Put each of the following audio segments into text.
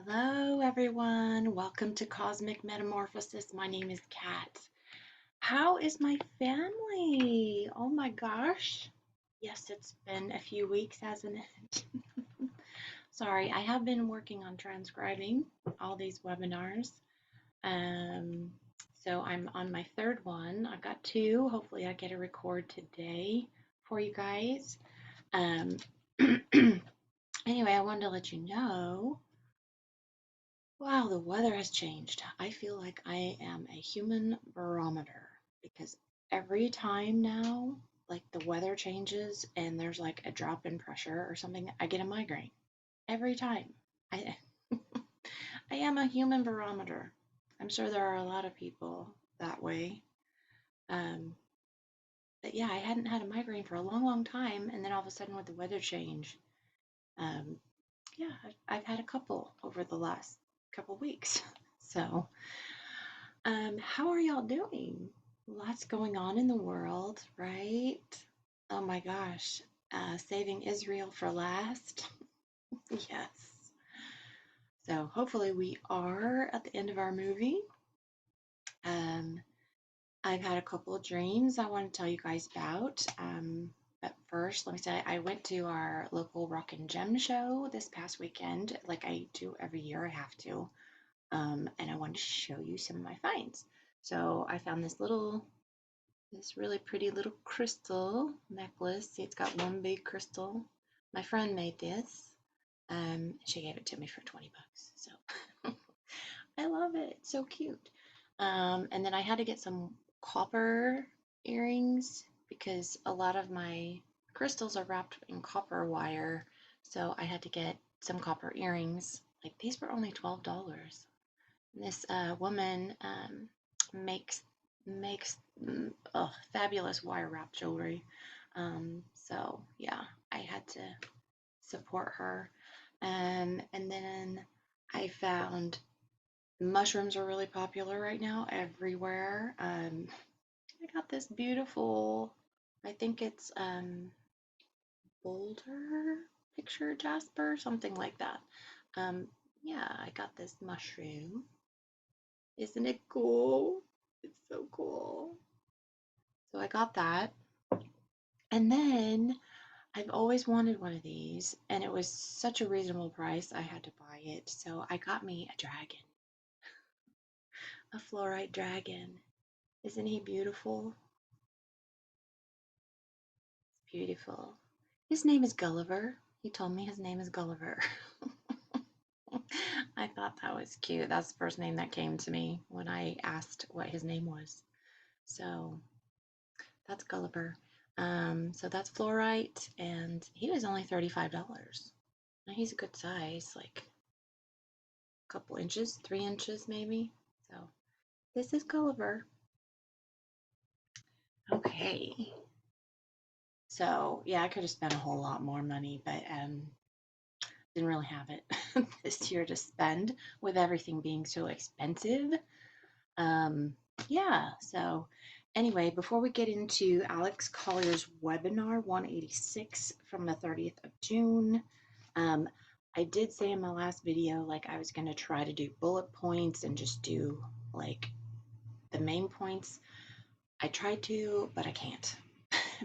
Hello, everyone. Welcome to Cosmic Metamorphosis. My name is Kat. How is my family? Oh my gosh. Yes, it's been a few weeks, hasn't it? Sorry, I have been working on transcribing all these webinars. Um, so I'm on my third one. I've got two. Hopefully, I get a record today for you guys. Um, anyway, I wanted to let you know. Wow, the weather has changed. I feel like I am a human barometer because every time now, like the weather changes and there's like a drop in pressure or something, I get a migraine. Every time. I I am a human barometer. I'm sure there are a lot of people that way. Um, but yeah, I hadn't had a migraine for a long, long time, and then all of a sudden with the weather change, um, yeah, I've had a couple over the last couple weeks. So how are y'all doing? Lots going on in the world, right? Oh my gosh. Saving Israel for last. Yes. So hopefully we are at the end of our movie. Um, I've had a couple of dreams I want to tell you guys about. But first, let me say I went to our local Rock and Gem show this past weekend, like I do every year. I have to. And I wanted to show you some of my finds. So I found this really pretty little crystal necklace. See, it's got one big crystal. My friend made this. She gave it to me for 20 bucks. So I love it. It's so cute. And then I had to get some copper earrings because a lot of my crystals are wrapped in copper wire. So I had to get some copper earrings. Like these were only $12. This woman makes fabulous wire wrap jewelry. So yeah, I had to support her. And then I found mushrooms are really popular right now everywhere. I got this beautiful, I think it's boulder picture jasper, something like that. Um, yeah, I got this mushroom. Isn't it cool? It's so cool. So I got that. And then I've always wanted one of these, and it was such a reasonable price, I had to buy it. So I got me a dragon, a fluorite dragon. Isn't he beautiful? Beautiful. His name is Gulliver. He told me his name is Gulliver. I thought that was cute. That's the first name that came to me when I asked what his name was. So that's Gulliver. So that's fluorite, and he was only $35. Now he's a good size, like a couple inches, 3 inches maybe. So this is Gulliver. Okay. So yeah, I could have spent a whole lot more money, but didn't really have it this year to spend with everything being so expensive. Um, yeah, so anyway, before we get into Alex Collier's webinar 186 from the 30th of June, um, I did say in my last video, like I was going to try to do bullet points and just do like the main points. I tried to, but I can't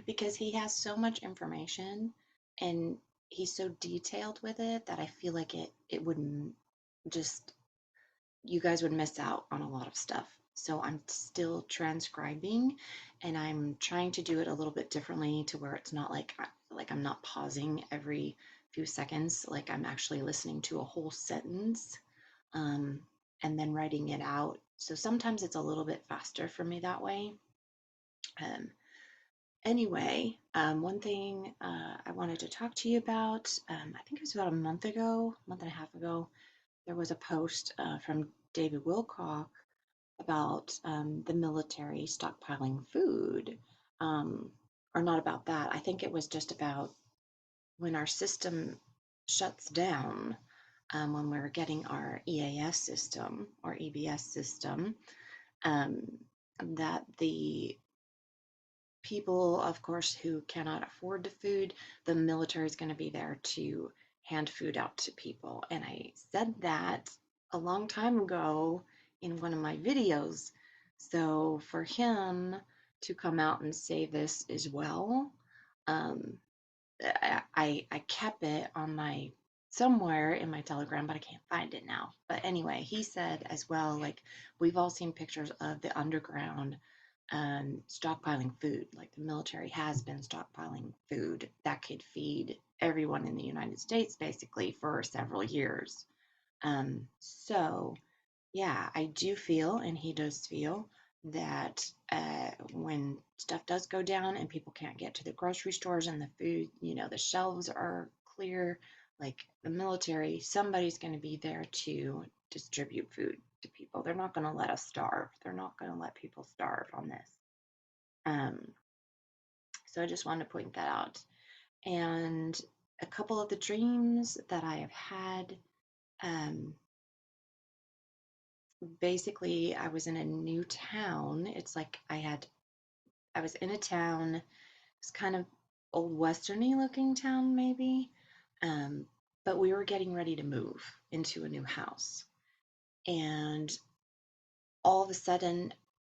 because he has so much information and he's so detailed with it that I feel like it wouldn't just you guys would miss out on a lot of stuff. So I'm still transcribing and I'm trying to do it a little bit differently to where it's not like I'm not pausing every few seconds, like I'm actually listening to a whole sentence um, and then writing it out. So sometimes it's a little bit faster for me that way. Um, anyway, one thing I wanted to talk to you about, I think it was about a month and a half ago, there was a post from David Wilcock about the military stockpiling food, um, or not about that. I think it was just about when our system shuts down, when we're getting our EAS system or EBS system, um, that the people, of course, who cannot afford the food, the military is going to be there to hand food out to people. And I said that a long time ago in one of my videos. So for him to come out and say this as well, um, I kept it on my somewhere in my Telegram, but I can't find it now. But anyway, he said as well, like we've all seen pictures of the underground stockpiling food. Like the military has been stockpiling food that could feed everyone in the United States basically for several years. So yeah, I do feel, and he does feel, that when stuff does go down and people can't get to the grocery stores and the food, the shelves are clear, like the military, somebody's going to be there to distribute food to people. They're not going to let us starve. They're not going to let people starve on this. Um, so I just wanted to point that out. And a couple of the dreams that I have had, um, basically I was in a new town. It's like I was in a town, it's kind of old westerny looking town maybe. Um, but we were getting ready to move into a new house. And all of a sudden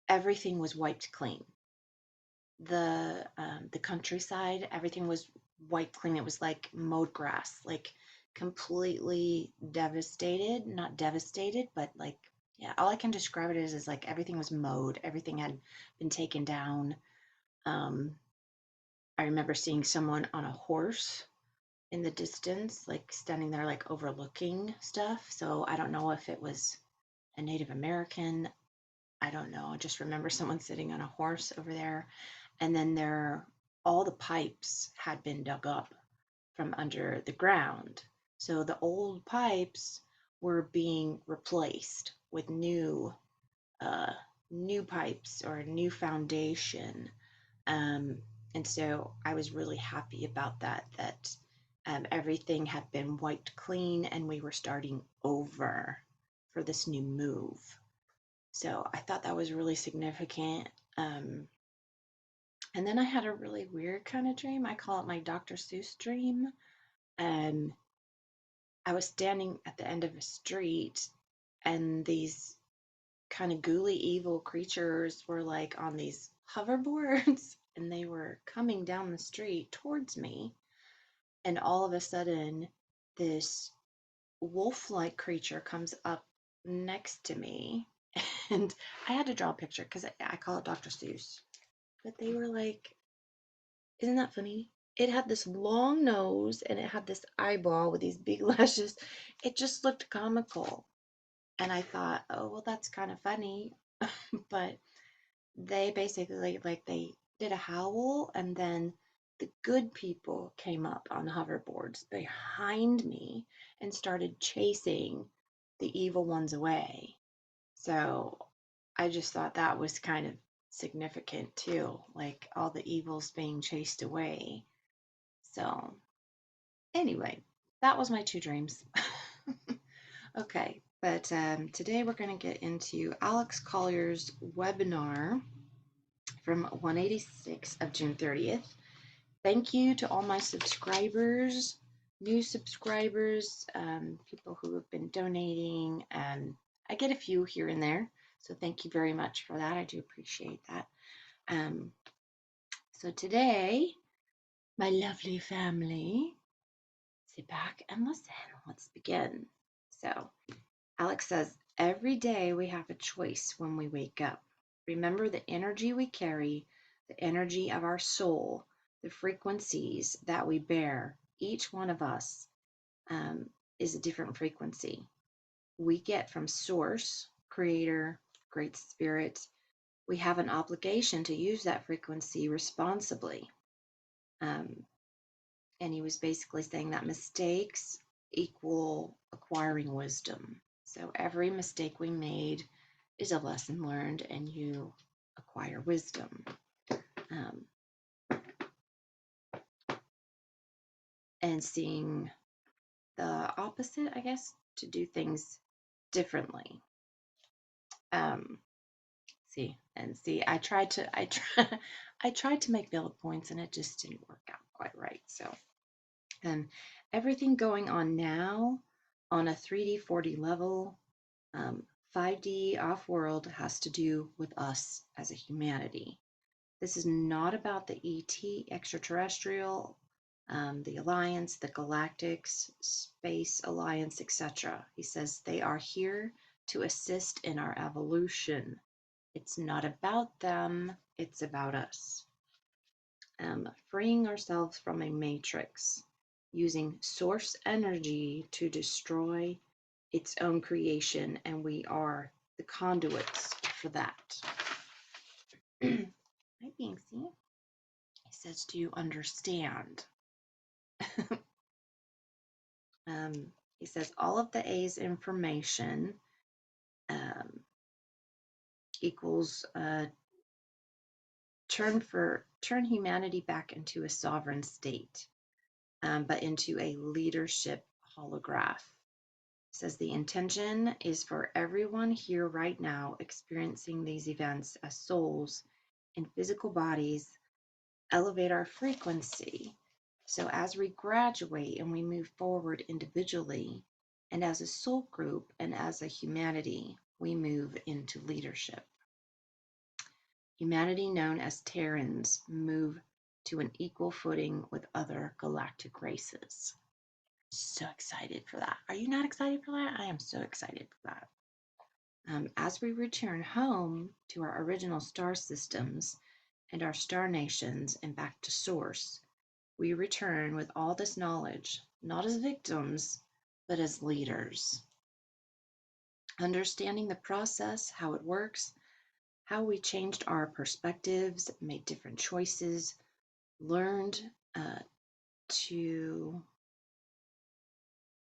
everything was wiped clean. The countryside, everything was wiped clean. It was like mowed grass, like completely devastated, not devastated, but like, yeah, all I can describe it as is like everything was mowed, everything had been taken down. Um, I remember seeing someone on a horse in the distance, like standing there, like overlooking stuff. So I don't know if it was a Native American. I don't know. I just remember someone sitting on a horse over there. And then all the pipes had been dug up from under the ground. So the old pipes were being replaced with uh, new pipes or a new foundation. Um, and so I was really happy about that everything had been wiped clean and we were starting over for this new move. So I thought that was really significant. And then I had a really weird kind of dream. I call it my Dr. Seuss dream. Um, I was standing at the end of a street, and these kind of ghouly evil creatures were like on these hoverboards, and they were coming down the street towards me. And all of a sudden, this wolf-like creature comes up next to me, and I had to draw a picture because I call it Dr. Seuss. But they were like, isn't that funny? It had this long nose and it had this eyeball with these big lashes. It just looked comical. And I thought, oh, well, that's kind of funny. But they basically, like, they did a howl, and then the good people came up on hoverboards behind me and started chasing the evil ones away. So I just thought that was kind of significant too, like all the evils being chased away. So anyway, that was my two dreams. Okay, but today we're going to get into Alex Collier's webinar from 186 of June 30th. Thank you to all my subscribers, new subscribers, people who have been donating. I get a few here and there, so thank you very much for that. I do appreciate that. So today, my lovely family, sit back and listen. Let's begin. So, Alex says, every day we have a choice when we wake up. Remember the energy we carry, the energy of our soul, the frequencies that we bear. Each one of us is a different frequency. We get from Source, Creator, Great Spirit. We have an obligation to use that frequency responsibly. And he was basically saying that mistakes equal acquiring wisdom. So every mistake we made is a lesson learned, and you acquire wisdom. Um, and seeing the opposite, I guess, to do things differently. See, I tried I tried to make bullet points, and it just didn't work out quite right. So And everything going on now on a 3D, 4D level, 5D off-world has to do with us as a humanity. This is not about the ET, extraterrestrial, the Alliance, the Galactics, Space Alliance, etc. He says they are here to assist in our evolution. It's not about them, it's about us. Freeing ourselves from a matrix, using source energy to destroy its own creation, and we are the conduits for that. Hi, Banksy. He says, do you understand? He says, all of the A's information equals turn humanity back into a sovereign state, but into a leadership holograph. Says the intention is for everyone here right now experiencing these events as souls in physical bodies, elevate our frequency. So as we graduate and we move forward individually and as a soul group and as a humanity, we move into leadership. Humanity known as Terrans move to an equal footing with other galactic races. So excited for that. Are you not excited for that? I am so excited for that. As we return home to our original star systems and our star nations and back to source, we return with all this knowledge, not as victims, but as leaders. Understanding the process, how it works, how we changed our perspectives, made different choices, learned to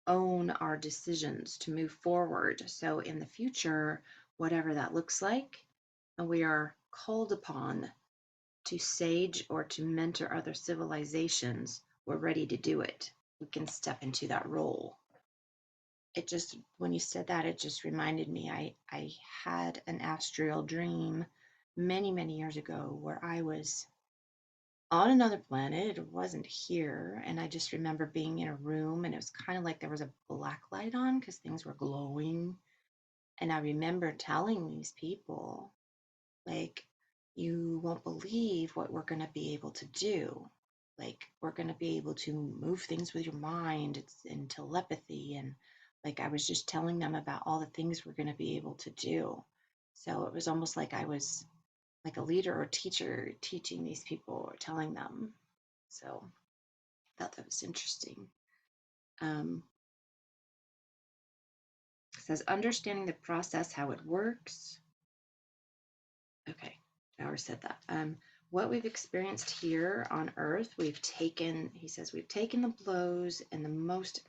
own our decisions to move forward. So in the future, whatever that looks like, and we are called upon to sage or to mentor other civilizations, we're ready to do it. We can step into that role. It just, when you said that, it just reminded me, I had an astral dream many, many years ago where I was on another planet. It wasn't here. And I just remember being in a room and it was kind of like there was a black light on because things were glowing. And I remember telling these people, like, you won't believe what we're going to be able to do. Like, we're going to be able to move things with your mind. It's in telepathy. And like, I was just telling them about all the things we're going to be able to do. So it was almost like I was like a leader or teacher teaching these people or telling them. So I thought that was interesting. It says, understanding the process, how it works. Okay, I already said that. What we've experienced here on Earth, he says, we've taken the blows and the most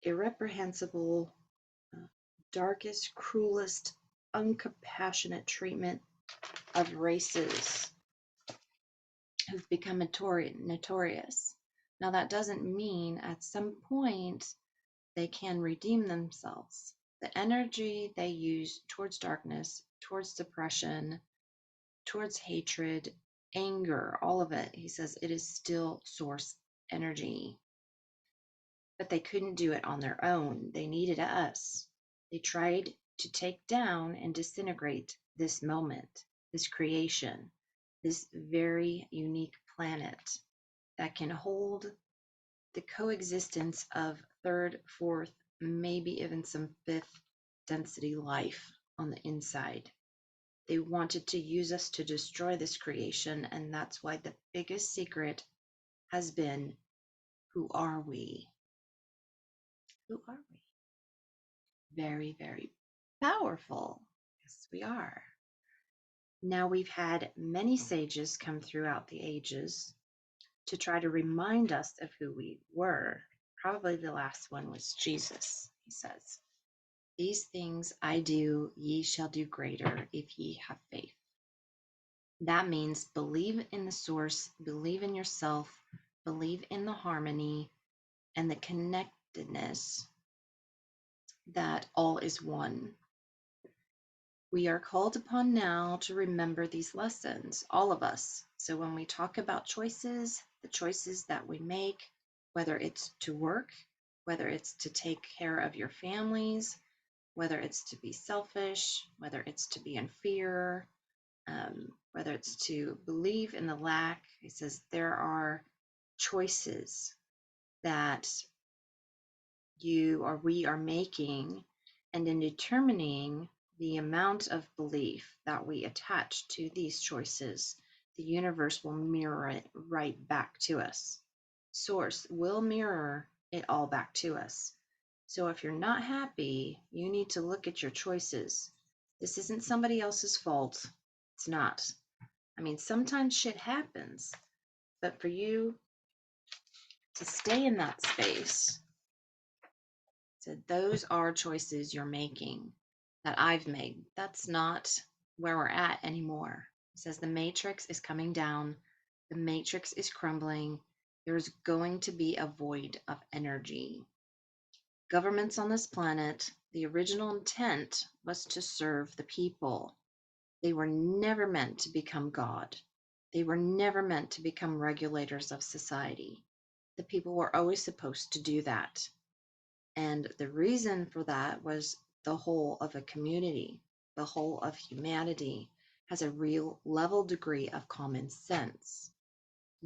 irreprehensible, darkest, cruelest, uncompassionate treatment of races who've become notorious. Now, that doesn't mean at some point they can redeem themselves. The energy they use towards darkness, towards depression, towards hatred, anger, all of it, he says it is still source energy. But they couldn't do it on their own. They needed us. They tried to take down and disintegrate this moment, this creation, this very unique planet that can hold the coexistence of third, fourth, maybe even some fifth density life on the inside. They wanted to use us to destroy this creation, and that's why the biggest secret has been, who are we? Who are we? Very, very powerful. Yes, we are. Now, we've had many sages come throughout the ages to try to remind us of who we were. Probably the last one was Jesus, he says. These things I do, ye shall do greater if ye have faith. That means believe in the source, believe in yourself, believe in the harmony and the connectedness that all is one. We are called upon now to remember these lessons, all of us. So when we talk about choices, the choices that we make, whether it's to work, whether it's to take care of your families, whether it's to be selfish, whether it's to be in fear, whether it's to believe in the lack. He says there are choices that you or we are making, and in determining the amount of belief that we attach to these choices, the universe will mirror it right back to us. Source will mirror it all back to us. So if you're not happy, you need to look at your choices. This isn't somebody else's fault. It's not. I mean, sometimes shit happens, but for you to stay in that space, so those are choices you're making that I've made. That's not where we're at anymore. It says the matrix is coming down, the matrix is crumbling. There's going to be a void of energy. Governments on this planet, the original intent was to serve the people. They were never meant to become God. They were never meant to become regulators of society. The people were always supposed to do that. And the reason for that was the whole of a community, the whole of humanity has a real level degree of common sense.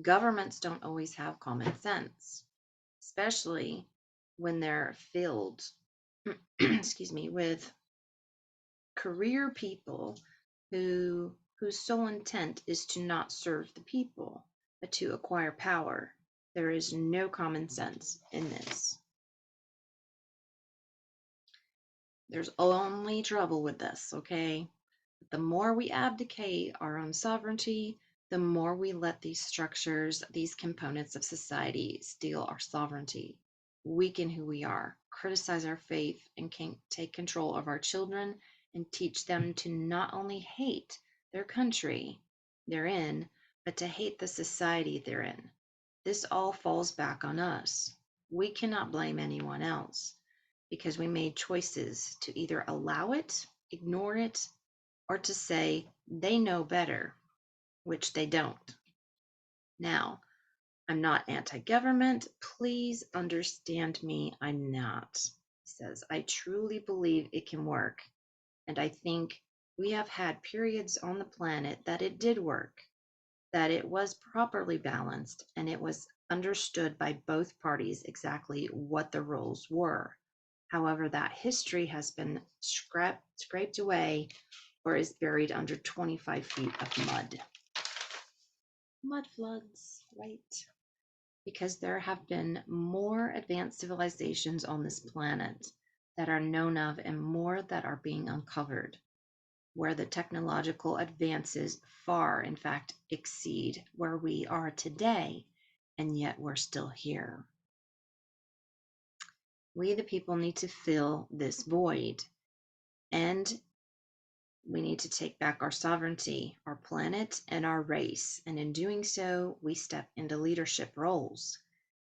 Governments don't always have common sense, especially when they're filled, excuse me, with career people whose sole intent is to not serve the people, but to acquire power. There is no common sense in this. There's only trouble with this, okay? The more we abdicate our own sovereignty, the more we let these structures, these components of society steal our sovereignty, weaken who we are, criticize our faith, and can take control of our children and teach them to not only hate their country they're in, but to hate the society they're in. This all falls back on us. We cannot blame anyone else, because we made choices to either allow it, ignore it, or to say they know better, which they don't. Now, I'm not anti-government. Please understand me. I'm not. He says, I truly believe it can work. And I think we have had periods on the planet that it did work, that it was properly balanced, and it was understood by both parties exactly what the rules were. However, that history has been scraped away or is buried under 25 feet of mud. Mud floods, right? Because there have been more advanced civilizations on this planet that are known of and more that are being uncovered, where the technological advances far, in fact, exceed where we are today, and yet we're still here. We, the people, need to fill this void, and we need to take back our sovereignty, our planet, and our race. And in doing so, we step into leadership roles,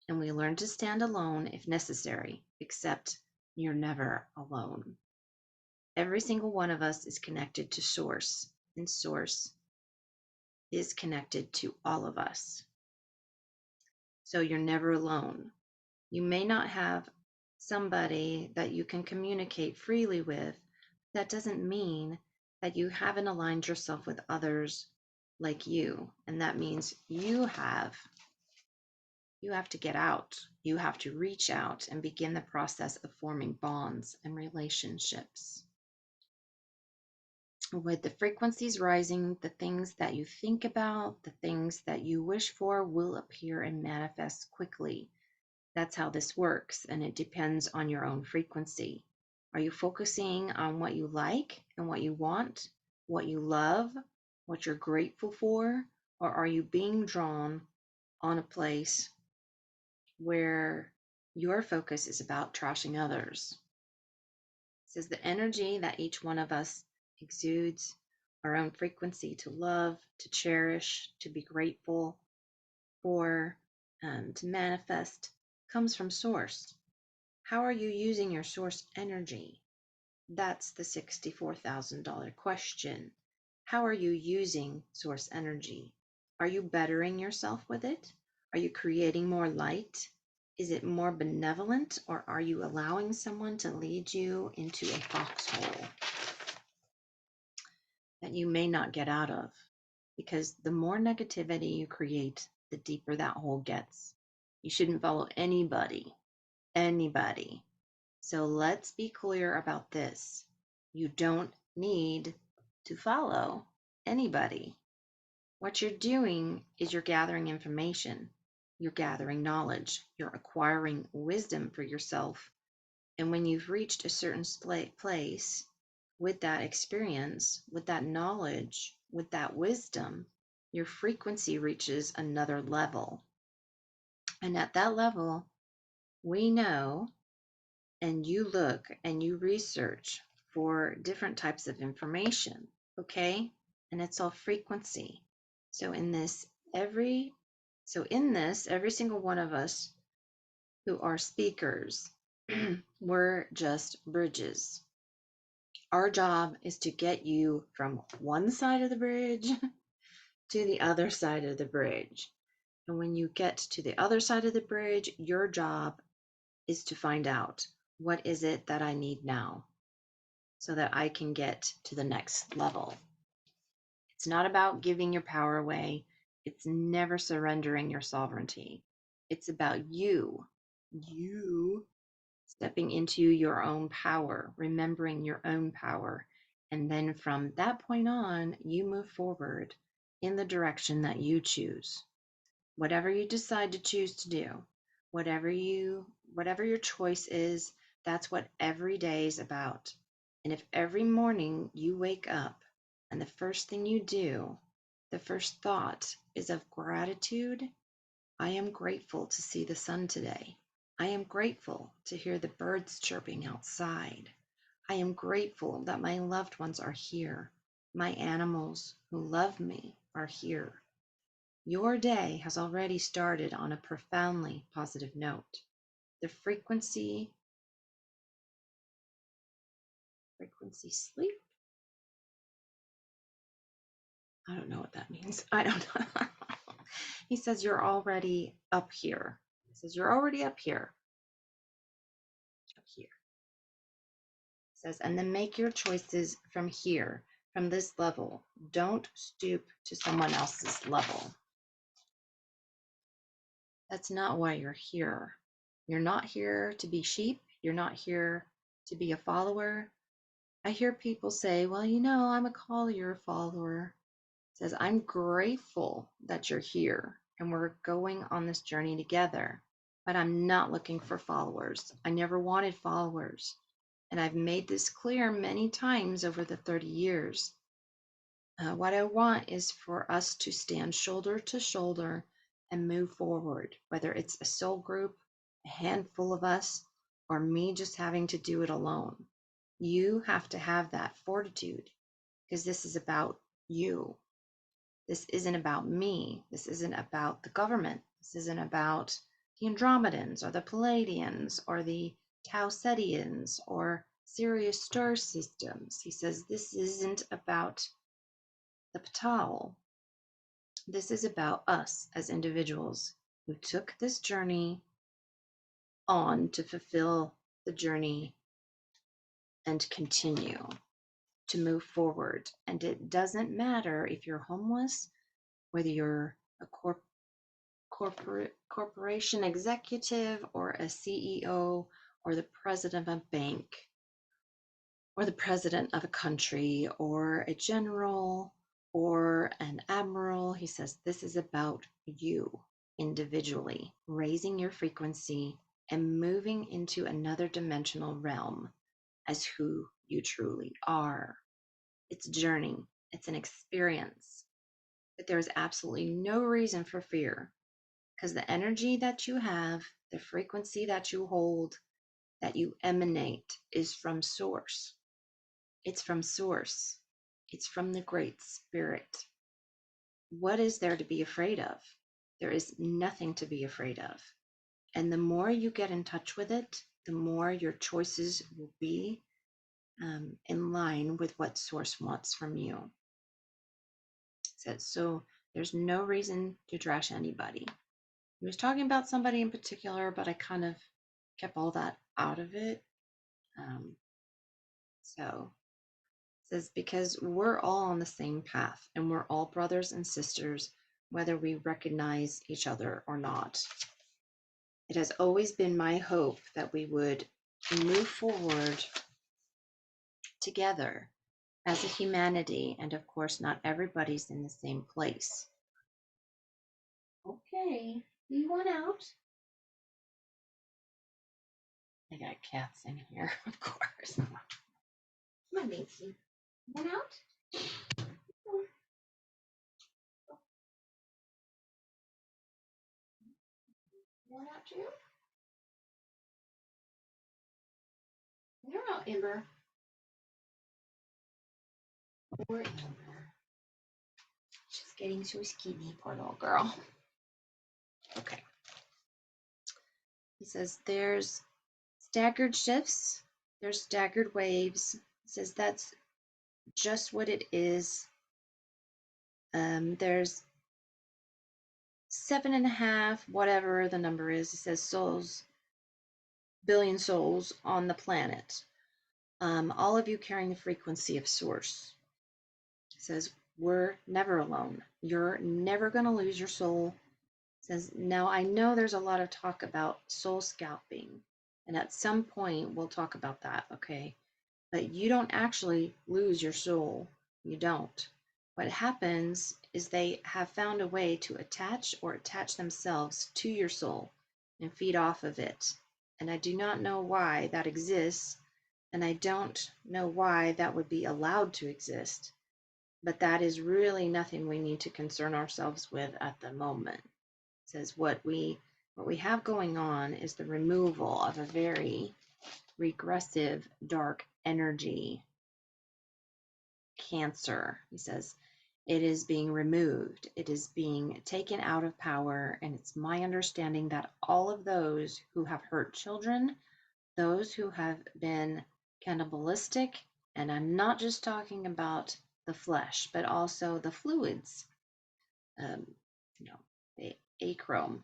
and we learn to stand alone if necessary, except you're never alone. Every single one of us is connected to Source, and Source is connected to all of us. So you're never alone. You may not have somebody that you can communicate freely with. That doesn't mean that you haven't aligned yourself with others like you. And that means you have to get out. You have to reach out and begin the process of forming bonds and relationships. With the frequencies rising, the things that you think about, the things that you wish for will appear and manifest quickly. That's how this works, and it depends on your own frequency. Are you focusing on what you like and what you want, what you love, what you're grateful for, or are you being drawn on a place where your focus is about trashing others? It says the energy that each one of us exudes, our own frequency to love, to cherish, to be grateful for, to manifest, comes from Source. How are you using your Source energy? That's the $64,000 question. How are you using Source energy? Are you bettering yourself with it? Are you creating more light Is it more benevolent, or are you allowing someone to lead you into a foxhole that you may not get out of? Because the more negativity you create, the deeper that hole gets. You shouldn't follow anybody, anybody. So let's be clear about this. You don't need to follow anybody. What you're doing is you're gathering information, you're gathering knowledge, you're acquiring wisdom for yourself. And when you've reached a certain place with that experience, with that knowledge, with that wisdom, your frequency reaches another level. And at that level, we know, and you look and you research for different types of information, okay? And it's all frequency. So in this, every single one of us who are speakers, we're just bridges. Our job is to get you from one side of the bridge to the other side of the bridge. And when you get to the other side of the bridge, your job is to find out, what is it that I need now so that I can get to the next level. It's not about giving your power away. It's never surrendering your sovereignty. It's about you stepping into your own power, remembering your own power. And then from that point on, you move forward in the direction that you choose. Whatever you decide to choose to do, whatever your choice is, that's what every day is about. And if every morning you wake up and the first thing you do, the first thought is of gratitude, I am grateful to see the sun today. I am grateful to hear the birds chirping outside. I am grateful that my loved ones are here. My animals who love me are here. Your day has already started on a profoundly positive note. The frequency sleep? I don't know what that means. I don't know. He says you're already up here. He says you're already up here. Up here. He says, and then make your choices from here, from this level. Don't stoop to someone else's level. That's not why you're here. You're not here to be sheep. You're not here to be a follower. I hear people say, well, I'm a Collier follower. It says, I'm grateful that you're here and we're going on this journey together, but I'm not looking for followers. I never wanted followers. And I've made this clear many times over the 30 years. What I want is for us to stand shoulder to shoulder and move forward, whether it's a soul group, a handful of us, or me just having to do it alone. You have to have that fortitude because this is about you. This isn't about me. This isn't about the government. This isn't about the Andromedans or the Palladians or the Tau Cetians or Sirius star systems. He says this isn't about the Ptah. This is about us as individuals who took this journey on to fulfill the journey and continue to move forward. And it doesn't matter if you're homeless, whether you're a corporation executive or a CEO or the president of a bank or the president of a country or a general or an admiral. He says this is about you individually, raising your frequency and moving into another dimensional realm as who you truly are. It's a journey, it's an experience, but there is absolutely no reason for fear because the energy that you have, the frequency that you hold, that you emanate is from source. It's from source. It's from the Great Spirit. What is there to be afraid of? There is nothing to be afraid of. And the more you get in touch with it, the more your choices will be in line with what source wants from you. So there's no reason to trash anybody. He was talking about somebody in particular, but I kind of kept all that out of it. So it says, because we're all on the same path and we're all brothers and sisters, whether we recognize each other or not. It has always been my hope that we would move forward together as a humanity, and of course, not everybody's in the same place. Okay, you want out? I got cats in here, of course. Come on, Macy. You want out? You want out too? You're out, Ember. Poor Ember. She's getting so skinny, poor little girl. Okay. He says there's staggered shifts, there's staggered waves. He says that's just what it is. There's 7.5, whatever the number is. It says souls, billion souls on the planet. All of you carrying the frequency of source. It says we're never alone. You're never going to lose your soul. It says now I know there's a lot of talk about soul scalping, and at some point we'll talk about that, okay? But you don't actually lose your soul. You don't. What happens is they have found a way to attach themselves to your soul and feed off of it. And I do not know why that exists, and I don't know why that would be allowed to exist. But that is really nothing we need to concern ourselves with at the moment. It says what we have going on is the removal of a very regressive dark energy, cancer. He says it is being removed, it is being taken out of power, and it's my understanding that all of those who have hurt children, those who have been cannibalistic, and I'm not just talking about the flesh but also the fluids, um, the achrome,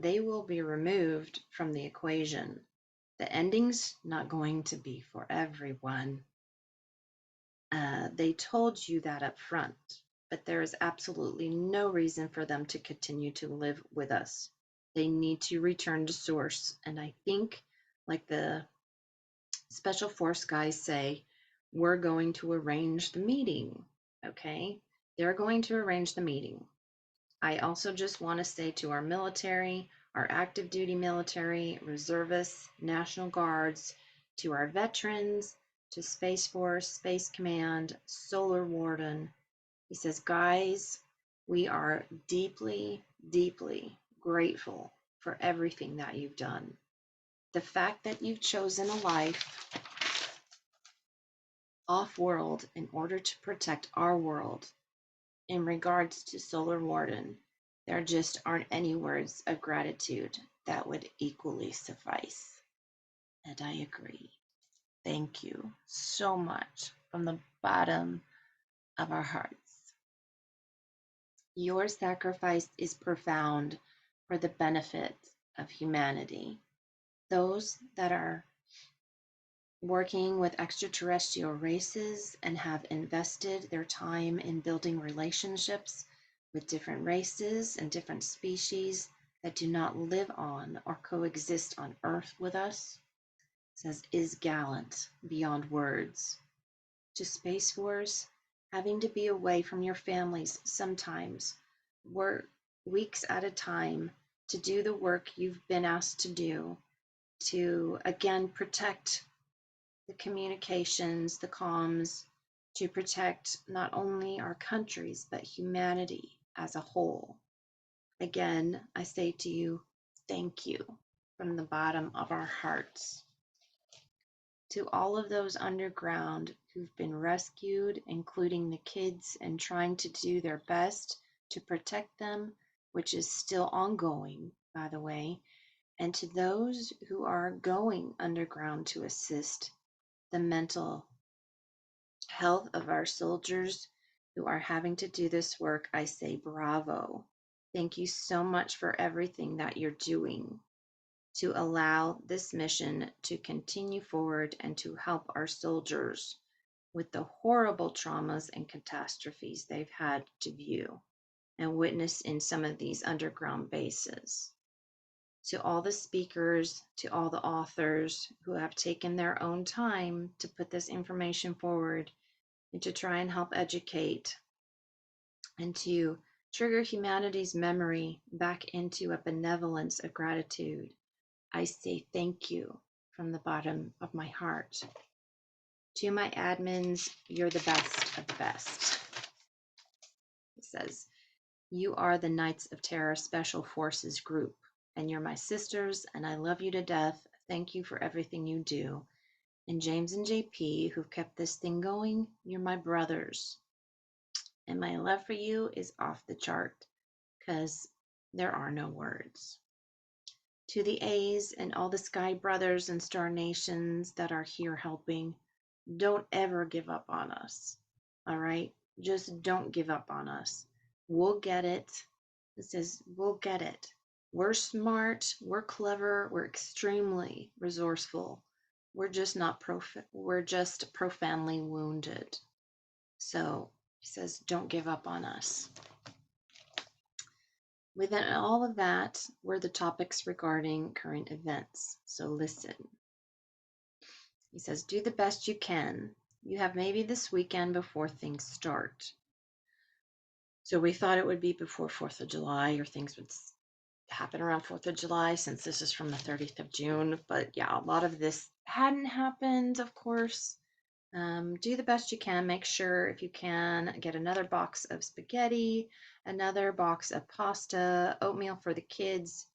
they will be removed from the equation. The ending's not going to be for everyone. They told you that up front, but there is absolutely no reason for them to continue to live with us. They need to return to source. And I think, like the special force guys say, we're going to arrange the meeting. Okay? They're going to arrange the meeting. I also just want to say to our military, our active duty military, reservists, National Guards, to our veterans, to Space Force, Space Command, Solar Warden. He says, guys, we are deeply, deeply grateful for everything that you've done. The fact that you've chosen a life off-world in order to protect our world. In regards to Solar Warden, there just aren't any words of gratitude that would equally suffice. And I agree. Thank you so much from the bottom of our hearts. Your sacrifice is profound for the benefit of humanity. Those that are working with extraterrestrial races and have invested their time in building relationships with different races and different species that do not live on or coexist on Earth with us, says is gallant beyond words. To Space Force, having to be away from your families sometimes, work weeks at a time to do the work you've been asked to do, to again protect the communications, the comms, to protect not only our countries, but humanity as a whole. Again, I say to you, thank you from the bottom of our hearts. To all of those underground who've been rescued, including the kids, and trying to do their best to protect them, which is still ongoing, by the way, and to those who are going underground to assist the mental health of our soldiers who are having to do this work, I say bravo. Thank you so much for everything that you're doing to allow this mission to continue forward and to help our soldiers with the horrible traumas and catastrophes they've had to view and witness in some of these underground bases. To all the speakers, to all the authors who have taken their own time to put this information forward and to try and help educate and to trigger humanity's memory back into a benevolence of gratitude, I say thank you from the bottom of my heart. To my admins, you're the best of the best. It says, you are the Knights of Terror Special Forces group, and you're my sisters, and I love you to death. Thank you for everything you do. And James and JP, who've kept this thing going, you're my brothers. And my love for you is off the chart, because there are no words. To the A's and all the Sky Brothers and Star Nations that are here helping, don't ever give up on us. All right? Just don't give up on us. We'll get it. It says, we'll get it. We're smart, we're clever, we're extremely resourceful. We're just profoundly wounded. So he says, don't give up on us. Within all of that were the topics regarding current events. So listen. He says, do the best you can. You have maybe this weekend before things start. So we thought it would be before 4th of July, or things would happen around 4th of July, since this is from the 30th of June. But yeah, a lot of this hadn't happened, of course. Do the best you can. Make sure, if you can, get another box of spaghetti, another box of pasta, oatmeal for the kids.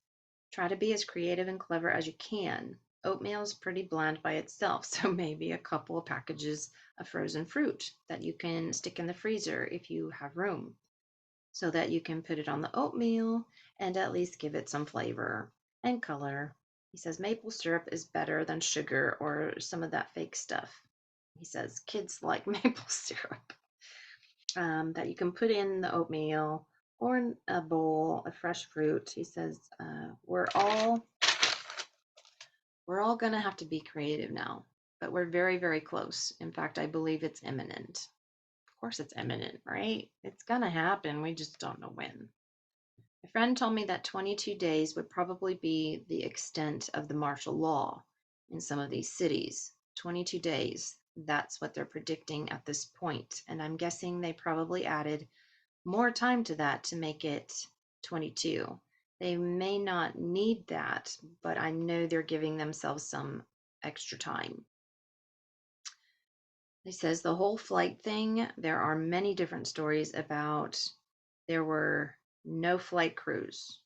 Try to be as creative and clever as you can. Oatmeal is pretty bland by itself, so maybe a couple of packages of frozen fruit that you can stick in the freezer if you have room, so that you can put it on the oatmeal and at least give it some flavor and color. He says maple syrup is better than sugar or some of that fake stuff. He says kids like maple syrup that you can put in the oatmeal or in a bowl of fresh fruit. He says we're all going to have to be creative now, but we're very, very close. In fact, I believe it's imminent. Of course it's imminent, right? It's going to happen. We just don't know when. A friend told me that 22 days would probably be the extent of the martial law in some of these cities. 22 days, that's what they're predicting at this point. And I'm guessing they probably added more time to that to make it 22. They may not need that, but I know they're giving themselves some extra time. He says the whole flight thing, there are many different stories about there were no flight crews.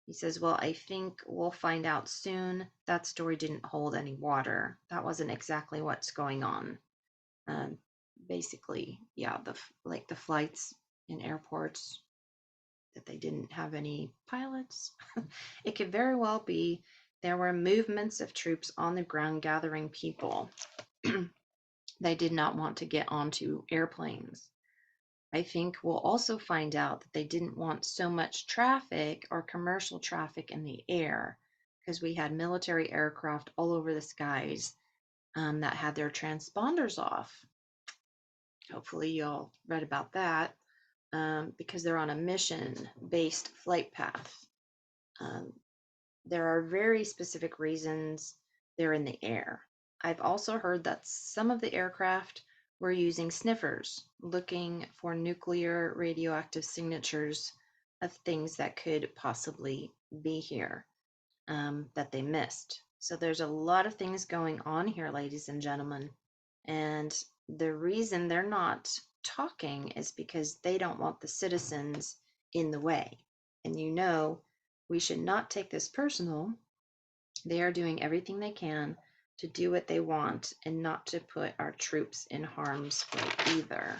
He says, well, I think we'll find out soon. That story didn't hold any water. That wasn't exactly what's going on. Basically, yeah, the flights in airports, that they didn't have any pilots. It could very well be there were movements of troops on the ground gathering people. They did not want to get onto airplanes. I think we'll also find out that they didn't want so much traffic or commercial traffic in the air, because we had military aircraft all over the skies that had their transponders off. Hopefully y'all read about that, because they're on a mission-based flight path. There are very specific reasons they're in the air. I've also heard that some of the aircraft were using sniffers, looking for nuclear radioactive signatures of things that could possibly be here, that they missed. So there's a lot of things going on here, ladies and gentlemen. And the reason they're not talking is because they don't want the citizens in the way. And we should not take this personal. They are doing everything they can to do what they want and not to put our troops in harm's way either.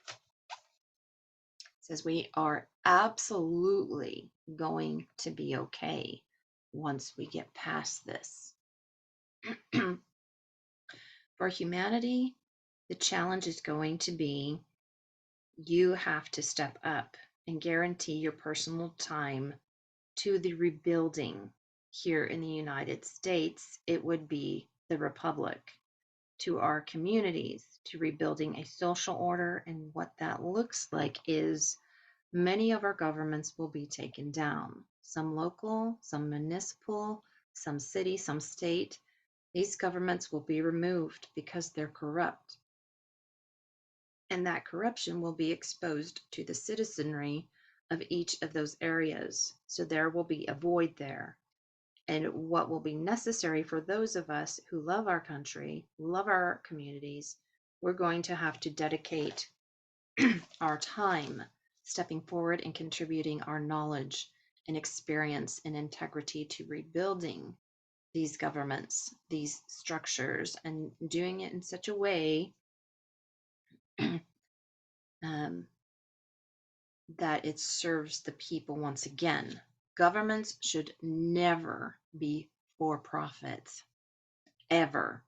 It says we are absolutely going to be okay once we get past this. For humanity, the challenge is going to be you have to step up and guarantee your personal time to the rebuilding. Here in the United States, it would be the Republic, to our communities, to rebuilding a social order. And what that looks like is many of our governments will be taken down, some local, some municipal, some city, some state. These governments will be removed because they're corrupt. And that corruption will be exposed to the citizenry of each of those areas. So there will be a void there. And what will be necessary for those of us who love our country, love our communities, we're going to have to dedicate our time stepping forward and contributing our knowledge and experience and integrity to rebuilding these governments, these structures, and doing it in such a way um, that it serves the people once again. Governments should never be for profit, ever.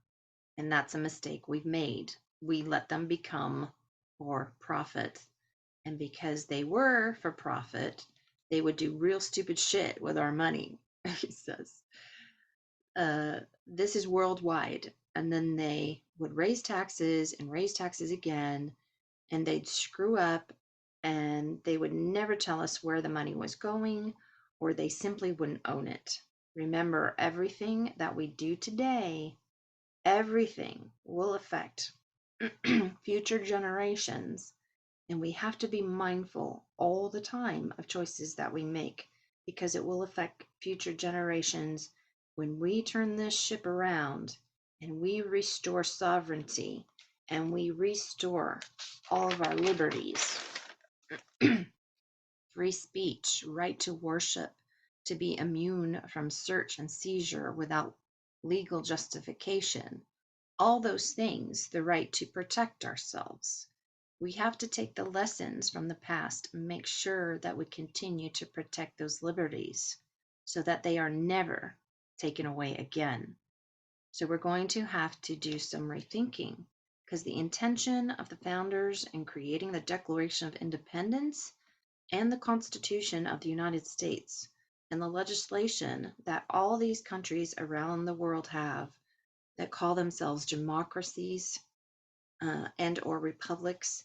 And that's a mistake we've made. We let them become for profit. And because they were for profit, they would do real stupid shit with our money, he says. This is worldwide. And then they would raise taxes and raise taxes again, and they'd screw up, and they would never tell us where the money was going, or they simply wouldn't own it. Remember, everything that we do today, everything will affect future generations. And we have to be mindful all the time of choices that we make, because it will affect future generations when we turn this ship around and we restore sovereignty and we restore all of our liberties. Free speech, right to worship, to be immune from search and seizure without legal justification. All those things, the right to protect ourselves. We have to take the lessons from the past and make sure that we continue to protect those liberties so that they are never taken away again. So we're going to have to do some rethinking, because the intention of the founders in creating the Declaration of Independence and the Constitution of the United States and the legislation that all these countries around the world have that call themselves democracies and or republics,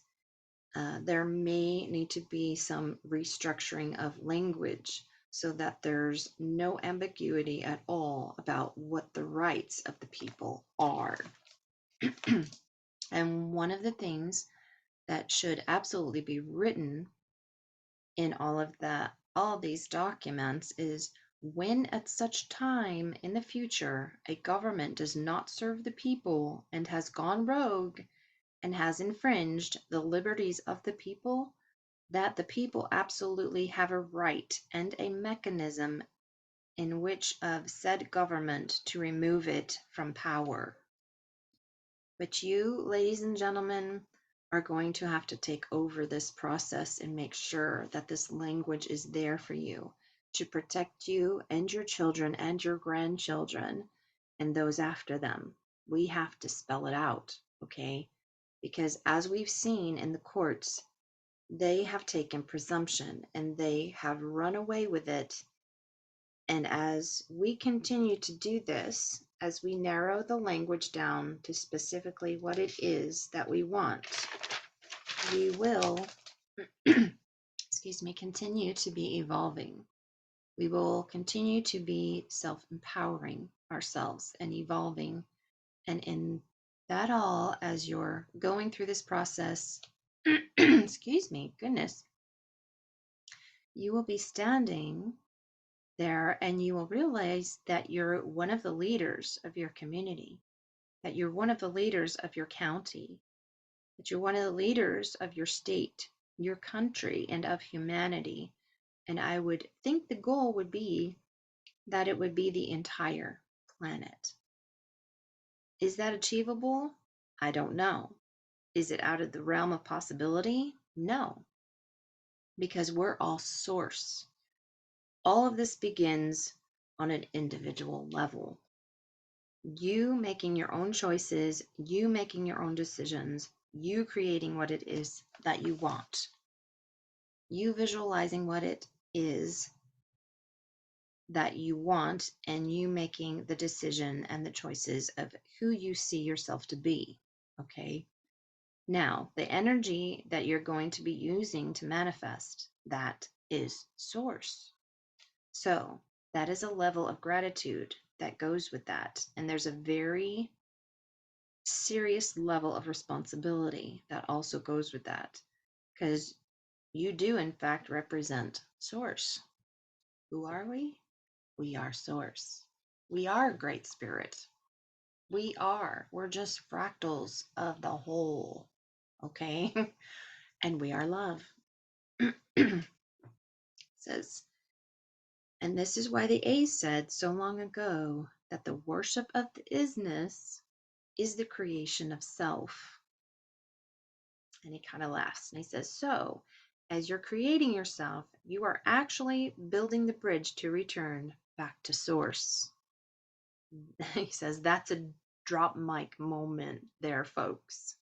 there may need to be some restructuring of language so that there's no ambiguity at all about what the rights of the people are. And one of the things that should absolutely be written in all of these documents is, when at such time in the future a government does not serve the people and has gone rogue and has infringed the liberties of the people, that the people absolutely have a right and a mechanism in which of said government to remove it from power. But you, ladies and gentlemen, are going to have to take over this process and make sure that this language is there for you to protect you and your children and your grandchildren and those after them. We have to spell it out, okay? Because as we've seen in the courts, they have taken presumption and they have run away with it. And as we continue to do this, as we narrow the language down to specifically what it is that we want, we will, continue to be evolving. We will continue to be self-empowering ourselves and evolving. And in that all, as you're going through this process, goodness, you will be standing there and you will realize that you're one of the leaders of your community, that you're one of the leaders of your county, that you're one of the leaders of your state, your country, and of humanity. And I would think the goal would be that it would be the entire planet. Is that achievable? I don't know. Is it out of the realm of possibility? No, because we're all source. All of this begins on an individual level. You making your own choices, you making your own decisions, you creating what it is that you want. you visualizing what it is that you want and you making the decision and the choices of who you see yourself to be. Okay. Now, the energy that you're going to be using to manifest that is source. So that is a level of gratitude that goes with that. And there's a very serious level of responsibility that also goes with that, because you do, in fact, represent source. Who are we? We are source. We are great spirit. We are. We're just fractals of the whole. Okay? And we are love. Says, and this is why the A's said so long ago that the worship of the isness is the creation of self. And he kind of laughs and he says, so as you're creating yourself, you are actually building the bridge to return back to source. He says, that's a drop mic moment there, folks.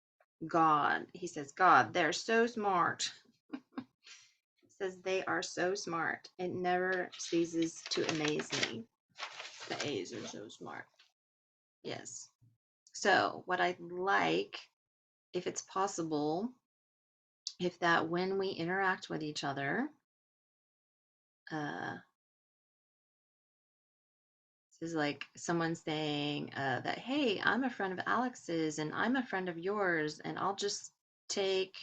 God, he says, God, they're so smart. Says they are so smart. It never ceases to amaze me. The A's are so smart. Yes. So what I'd like, if it's possible, if that when we interact with each other, this is like someone saying that, hey, I'm a friend of Alex's and I'm a friend of yours, and I'll just take,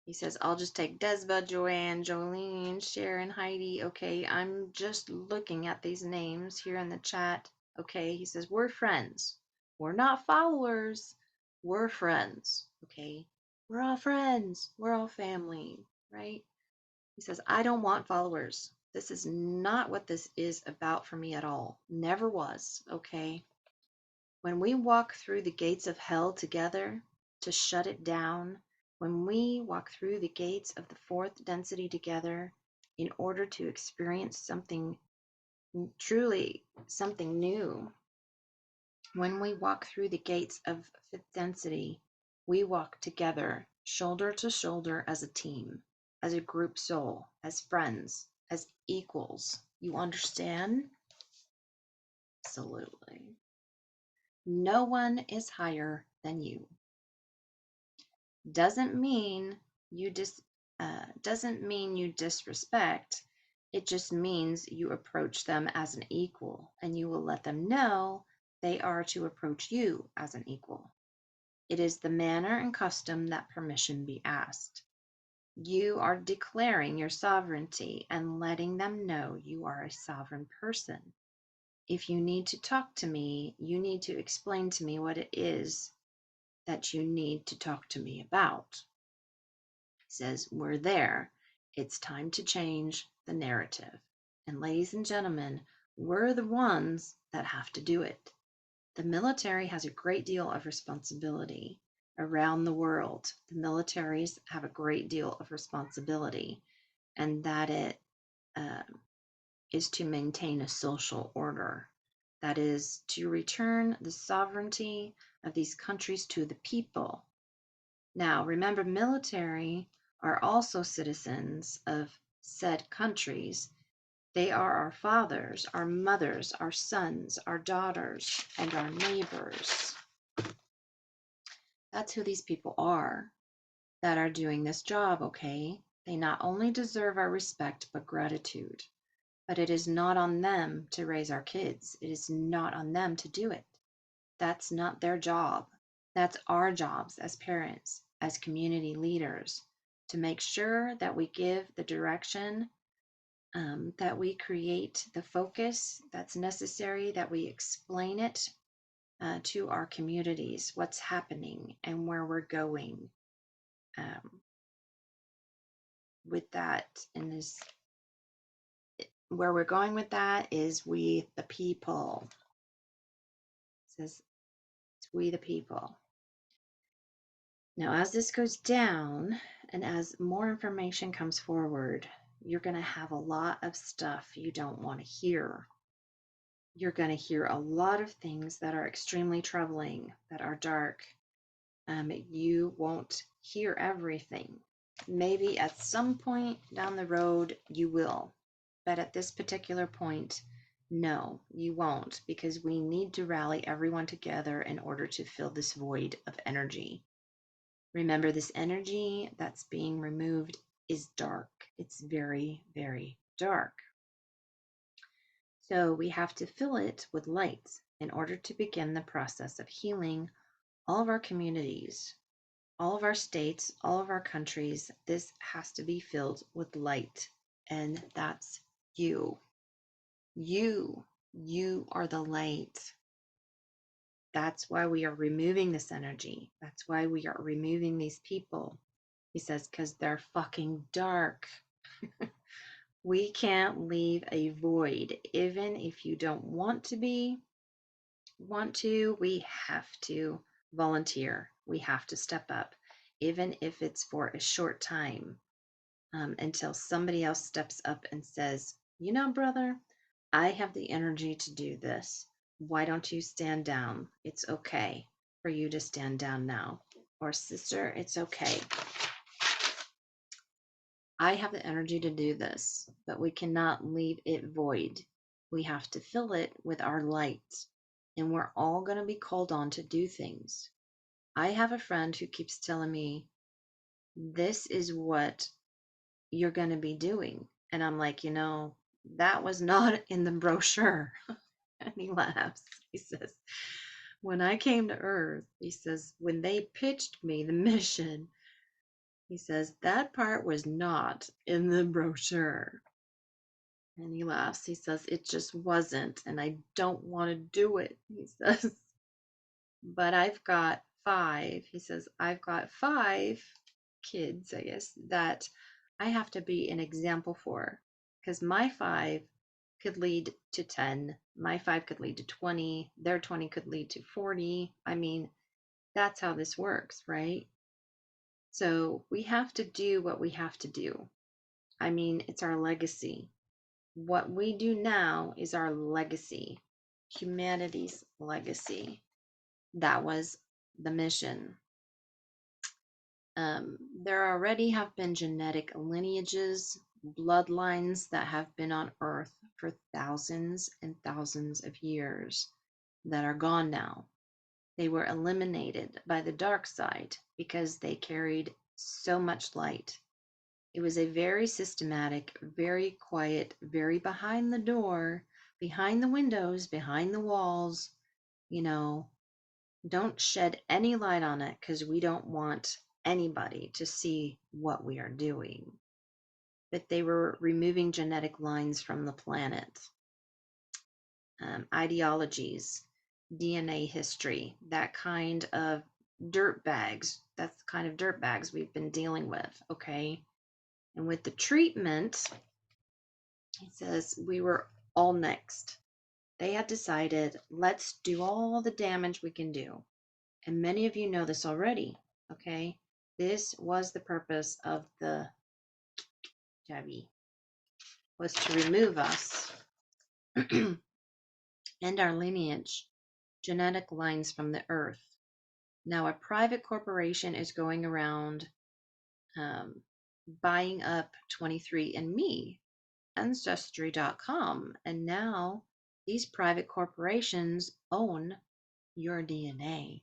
he says, I'll just take Desba, Joanne, Jolene, Sharon, Heidi. Okay, I'm just looking at these names here in the chat. Okay, he says, we're friends. We're not followers. We're friends. Okay, we're all friends. We're all family, right? He says, I don't want followers. This is not what this is about for me at all. Never was, okay? When we walk through the gates of hell together to shut it down, when we walk through the gates of the fourth density together in order to experience something truly, something new, when we walk through the gates of fifth density, we walk together, shoulder to shoulder as a team, as a group soul, as friends, as equals. You understand? Absolutely. No one is higher than you. Doesn't mean you doesn't mean you disrespect. It just means you approach them as an equal, and you will let them know they are to approach you as an equal. It is the manner and custom that permission be asked. You are declaring your sovereignty and letting them know you are a sovereign person. If you need to talk to me, you need to explain to me what it is that you need to talk to me about. He says, we're there. It's time to change the narrative. And ladies and gentlemen, we're the ones that have to do it. The military has a great deal of responsibility around the world. The militaries have a great deal of responsibility, and that it is to maintain a social order. That is to return the sovereignty of these countries to the people. Now, remember, military are also citizens of said countries. They are our fathers, our mothers, our sons, our daughters, and our neighbors. That's who these people are that are doing this job, okay? They not only deserve our respect, but gratitude. But it is not on them to raise our kids. It is not on them to do it. That's not their job. That's our jobs as parents, as community leaders, to make sure that we give the direction, that we create the focus that's necessary, that we explain it to our communities, what's happening and where we're going with that. And this, where we're going with that is we the people. It says it's we the people. Now, as this goes down and as more information comes forward, you're going to have a lot of stuff you don't want to hear. You're going to hear a lot of things that are extremely troubling, that are dark. You won't hear everything. Maybe at some point down the road you will, but at this particular point, no, you won't, because we need to rally everyone together in order to fill this void of energy. Remember, this energy that's being removed is dark. It's very, very dark. So we have to fill it with light in order to begin the process of healing all of our communities, all of our states, all of our countries. This has to be filled with light, and that's you. You are the light. That's why we are removing this energy. That's why we are removing these people. He says, because they're fucking dark. We can't leave a void, even if you don't want to we have to volunteer. We have to step up, even if it's for a short time, until somebody else steps up and says, you know, brother, I have the energy to do this. Why don't you stand down? It's okay for you to stand down now. Or, sister, it's okay. I have the energy to do this, but we cannot leave it void. We have to fill it with our light, and we're all going to be called on to do things. I have a friend who keeps telling me, this is what you're going to be doing. And I'm like, that was not in the brochure. And he laughs. He says, when I came to Earth, he says, when they pitched me the mission, he says, that part was not in the brochure. And he laughs. He says, it just wasn't. And I don't want to do it. He says, but I've got 5. He says, I've got 5 kids, I guess, that I have to be an example for. Because my 5 could lead to 10. My 5 could lead to 20. Their 20 could lead to 40. I mean, that's how this works, right? So we have to do what we have to do. I mean, it's our legacy. What we do now is our legacy, humanity's legacy. That was the mission. There already have been genetic lineages, bloodlines that have been on Earth for thousands and thousands of years that are gone now. They were eliminated by the dark side because they carried so much light. It was a very systematic, very quiet, very behind the door, behind the windows, behind the walls, don't shed any light on it because we don't want anybody to see what we are doing. But they were removing genetic lines from the planet, ideologies, DNA history, that kind of dirt bags. That's the kind of dirt bags we've been dealing with, okay? And with the treatment, he says we were all next. They had decided, let's do all the damage we can do. And many of you know this already, okay? This was the purpose of the Javi, was to remove us and our lineage, genetic lines from the earth. Now, a private corporation is going around buying up 23andMe, Ancestry.com, and now these private corporations own your DNA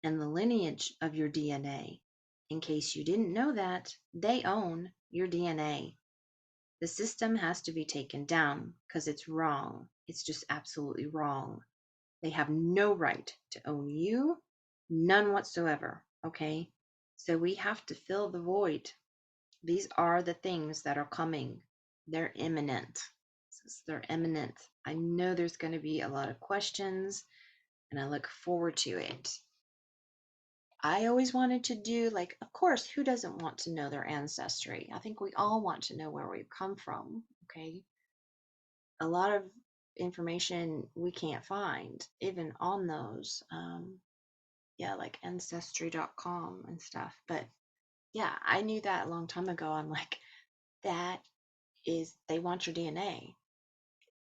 and the lineage of your DNA. In case you didn't know that, they own your DNA. The system has to be taken down because it's wrong. It's just absolutely wrong. They have no right to own you, none whatsoever, okay? So we have to fill the void. These are the things that are coming. They're imminent. They're imminent. I know there's going to be a lot of questions, and I look forward to it. I always wanted to do, like, of course, who doesn't want to know their ancestry? I think we all want to know where we've come from, okay? A lot of information we can't find, even on those, like ancestry.com and stuff. But yeah, I knew that a long time ago. I'm like, they want your DNA,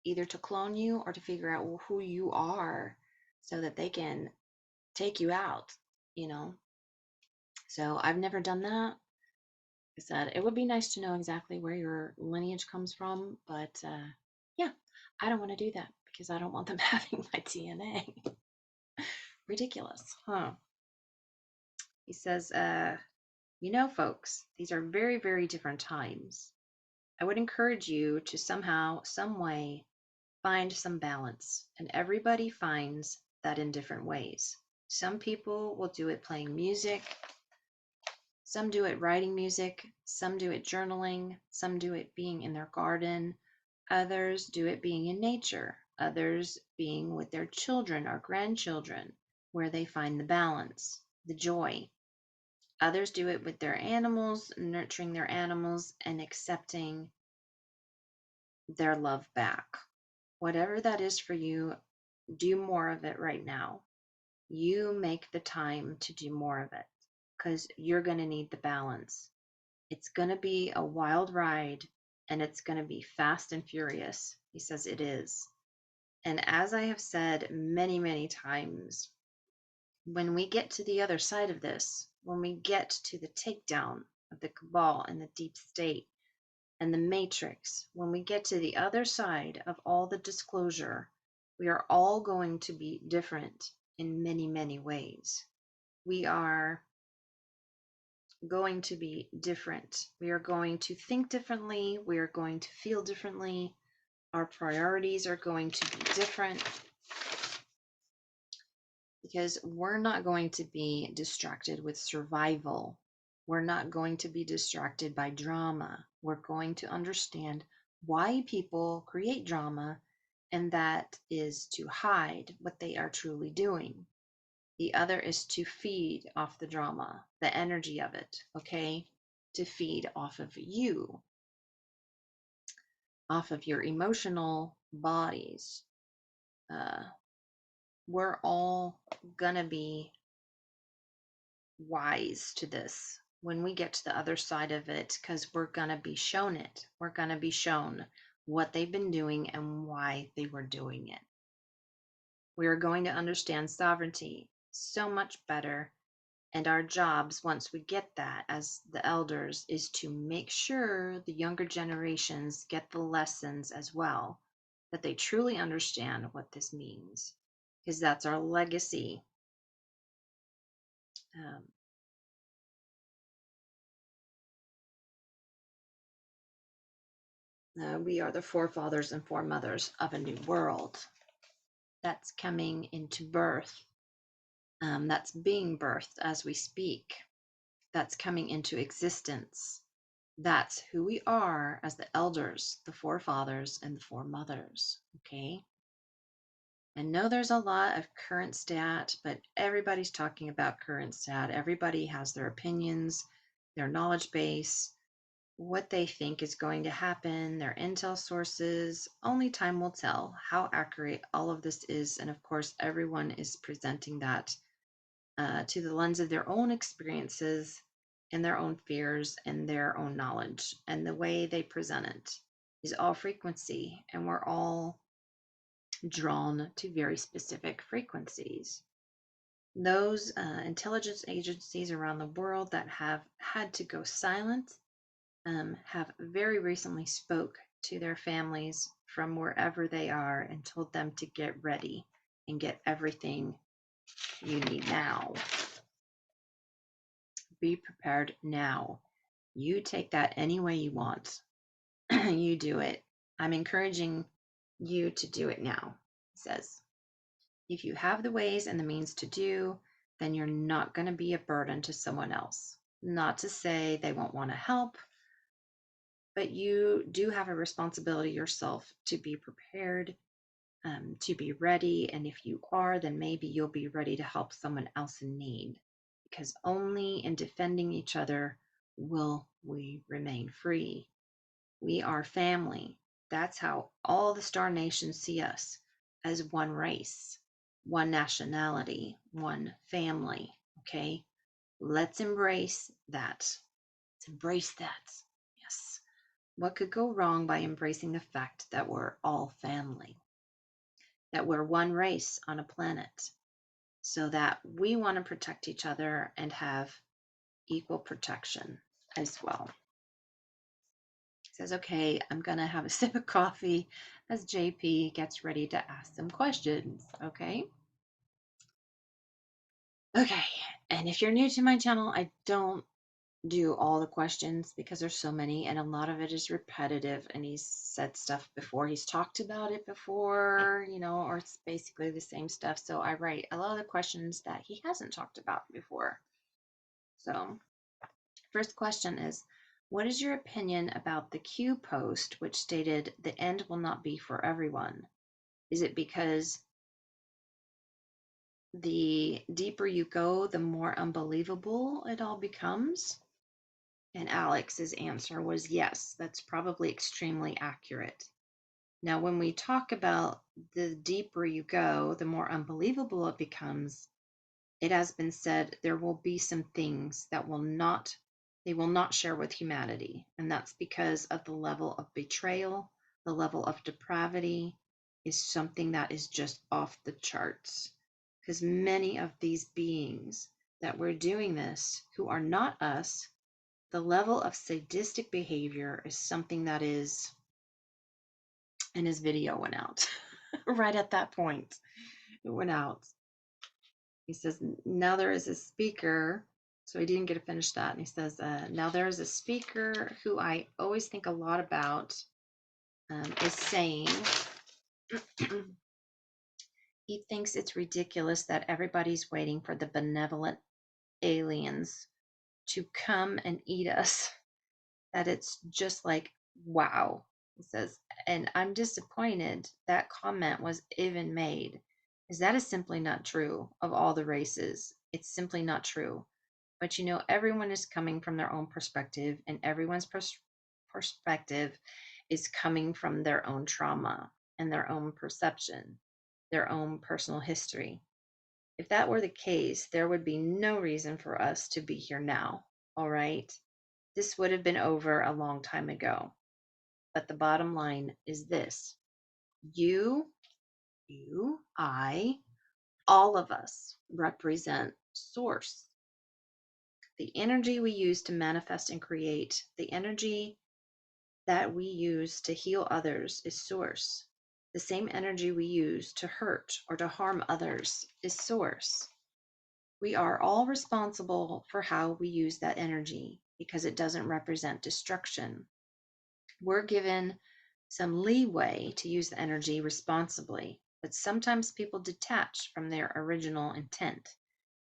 either to clone you or to figure out who you are so that they can take you out, you know? So I've never done that. I said, it would be nice to know exactly where your lineage comes from, but yeah, I don't want to do that because I don't want them having my DNA. Ridiculous, huh? He says, you know, folks, these are very, very different times. I would encourage you to somehow, some way, find some balance, and everybody finds that in different ways. Some people will do it playing music, some do it writing music, some do it journaling, some do it being in their garden, others do it being in nature, others being with their children or grandchildren, where they find the balance, the joy. Others do it with their animals, nurturing their animals and accepting their love back. Whatever that is for you, do more of it right now. You make the time to do more of it because you're going to need the balance. It's going to be a wild ride and it's going to be fast and furious. He says it is. And as I have said many, many times, when we get to the other side of this, when we get to the takedown of the cabal and the deep state and the matrix, when we get to the other side of all the disclosure, we are all going to be different in many, many ways. We are going to be different. We are going to think differently. We are going to feel differently. Our priorities are going to be different because we're not going to be distracted with survival. We're not going to be distracted by drama. We're going to understand why people create drama, and that is to hide what they are truly doing. The other is to feed off the drama, the energy of it, okay? To feed off of you, off of your emotional bodies. We're all gonna be wise to this when we get to the other side of it because we're gonna be shown it. We're gonna be shown what they've been doing and why they were doing it. We are going to understand sovereignty so much better. And our jobs, once we get that as the elders, is to make sure the younger generations get the lessons as well, that they truly understand what this means, because that's our legacy. We are the forefathers and foremothers of a new world that's coming into birth, that's being birthed as we speak, that's coming into existence. That's who we are as the elders, the forefathers, and the foremothers. Okay. I know there's a lot of current stat, but everybody's talking about current stat. Everybody has their opinions, their knowledge base, what they think is going to happen, their intel sources. Only time will tell how accurate all of this is. And of course, everyone is presenting that to the lens of their own experiences and their own fears and their own knowledge. And the way they present it is all frequency, and we're all drawn to very specific frequencies. Those intelligence agencies around the world that have had to go silent have very recently spoke to their families from wherever they are and told them to get ready and get everything you need now. Be prepared now. You take that any way you want. You do it. I'm encouraging you to do it now, he says. If you have the ways and the means to do, then you're not going to be a burden to someone else. Not to say they won't want to help, but you do have a responsibility yourself to be prepared, to be ready. And if you are, then maybe you'll be ready to help someone else in need, because only in defending each other will we remain free. We are family. That's how all the star nations see us, as one race, one nationality, one family. Okay, let's embrace that. Let's embrace that. Yes. What could go wrong by embracing the fact that we're all family, that we're one race on a planet, so that we want to protect each other and have equal protection as well. says, okay, I'm going to have a sip of coffee as JP gets ready to ask some questions. Okay. Okay. And if you're new to my channel, I don't do all the questions because there's so many and a lot of it is repetitive, and he's said stuff before, he's talked about it before, or it's basically the same stuff. So I write a lot of the questions that he hasn't talked about before. So first question is, what is your opinion about the Q post which stated the end will not be for everyone? Is it because the deeper you go, the more unbelievable it all becomes? And Alex's answer was yes, that's probably extremely accurate. Now, when we talk about the deeper you go, the more unbelievable it becomes, it has been said there will be some things that they will not share with humanity. And that's because of the level of betrayal, the level of depravity is something that is just off the charts. Because many of these beings that we're doing this, who are not us, the level of sadistic behavior is something that is, and his video went out right at that point. It went out. He says, now there is a speaker. So he didn't get to finish that. And he says, now there is a speaker who I always think a lot about, is saying, he thinks it's ridiculous that everybody's waiting for the benevolent aliens to come and eat us. That it's just like, wow. He says, and I'm disappointed that comment was even made, because that is simply not true of all the races. It's simply not true. But everyone is coming from their own perspective, and everyone's perspective is coming from their own trauma and their own perception, their own personal history. If that were the case, there would be no reason for us to be here now. All right. This would have been over a long time ago. But the bottom line is this: you, I, all of us represent source. The energy we use to manifest and create, the energy that we use to heal others is source. The same energy we use to hurt or to harm others is source. We are all responsible for how we use that energy because it doesn't represent destruction. We're given some leeway to use the energy responsibly, but sometimes people detach from their original intent.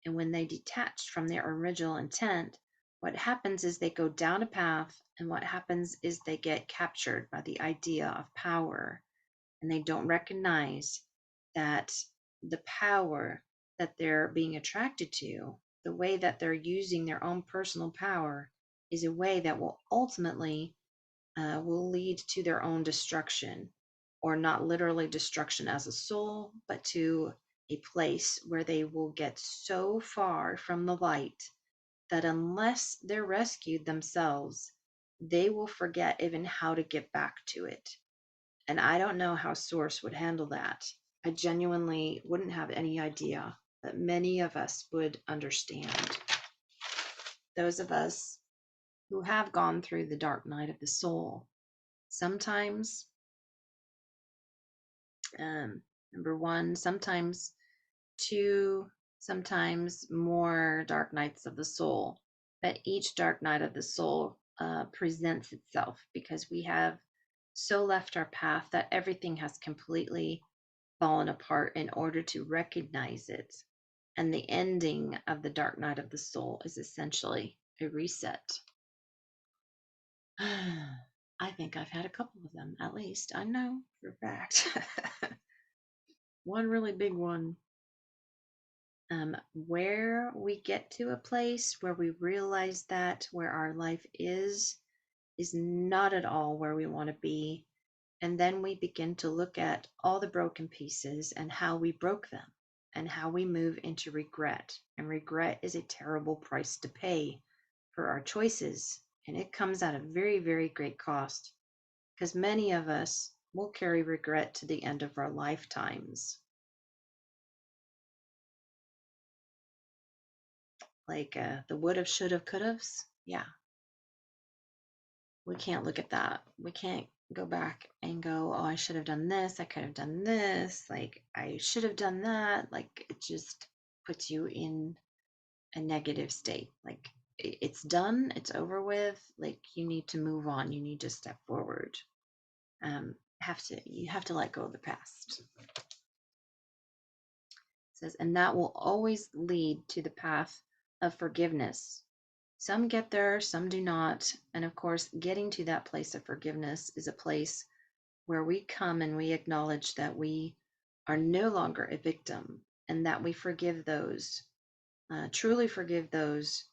And when they detach from their original intent, what happens is they go down a path, and what happens is they get captured by the idea of power, and they don't recognize that the power that they're being attracted to, the way that they're using their own personal power, is a way that will ultimately will lead to their own destruction, or not literally destruction as a soul, but to a place where they will get so far from the light that unless they're rescued themselves, they will forget even how to get back to it. And I don't know how Source would handle that. I genuinely wouldn't have any idea that many of us would understand. Those of us who have gone through the dark night of the soul, sometimes, number one, sometimes two, sometimes more dark nights of the soul. But each dark night of the soul presents itself because we have so left our path that everything has completely fallen apart in order to recognize it. And the ending of the dark night of the soul is essentially a reset. I think I've had a couple of them, at least. I know for a fact. One really big one. Where we get to a place where we realize that where our life is not at all where we want to be. And then we begin to look at all the broken pieces and how we broke them and how we move into regret. And regret is a terrible price to pay for our choices. And it comes at a very, very great cost, because many of us will carry regret to the end of our lifetimes. Like the would have, should have, could have's. Yeah. we can't look at that. We can't go back and go, oh, I should have done this. I could have done this. Like, I should have done that. Like, it just puts you in a negative state. Like, it's done, it's over with. Like, you need to move on. You need to step forward. You have to let go of the past. It says, and that will always lead to the path of forgiveness. Some get there, some do not. And of course, getting to that place of forgiveness is a place where we come and we acknowledge that we are no longer a victim and that we forgive those, truly forgive those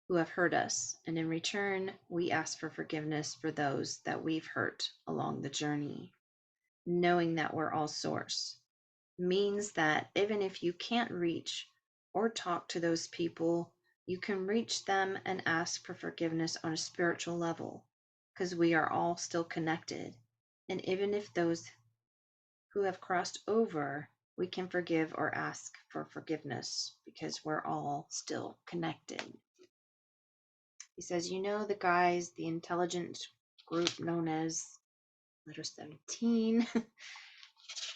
who have hurt us. And in return, we ask for forgiveness for those that we've hurt along the journey, knowing that we're all source. Means that even if you can't reach or talk to those people, you can reach them and ask for forgiveness on a spiritual level, because we are all still connected. And even if those who have crossed over, we can forgive or ask for forgiveness because we're all still connected. He says, you know, the guys, the intelligent group known as letter 17,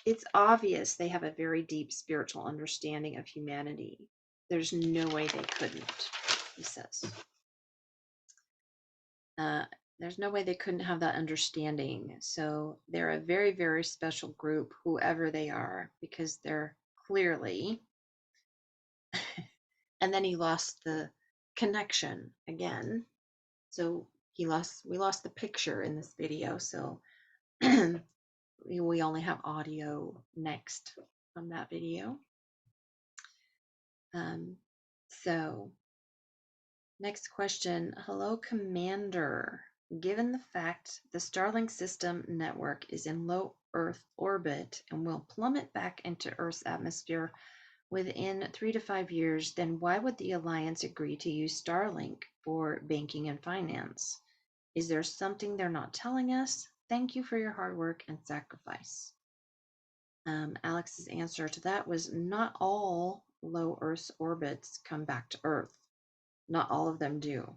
it's obvious they have a very deep spiritual understanding of humanity. There's no way they couldn't, he says. There's no way they couldn't have that understanding. So they're a very, very special group, whoever they are, because they're clearly, and then he lost the connection again. So we lost the picture in this video. So we only have audio next from that video. So next question. Hello, Commander. Given the fact the Starlink system network is in low Earth orbit and will plummet back into Earth's atmosphere within 3 to 5 years, then why would the Alliance agree to use Starlink for banking and finance? Is there something they're not telling us? Thank you for your hard work and sacrifice. Alex's answer to that was not all low Earth orbits come back to Earth. Not all of them do.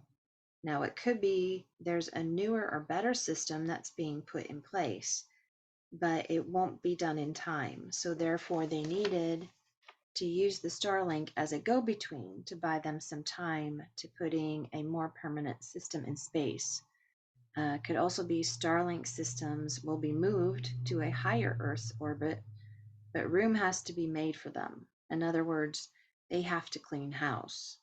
Now, it could be there's a newer or better system that's being put in place, but it won't be done in time. So therefore, they needed to use the Starlink as a go-between to buy them some time to putting a more permanent system in space. Could also be Starlink systems will be moved to a higher Earth orbit, but room has to be made for them. In other words, they have to clean house.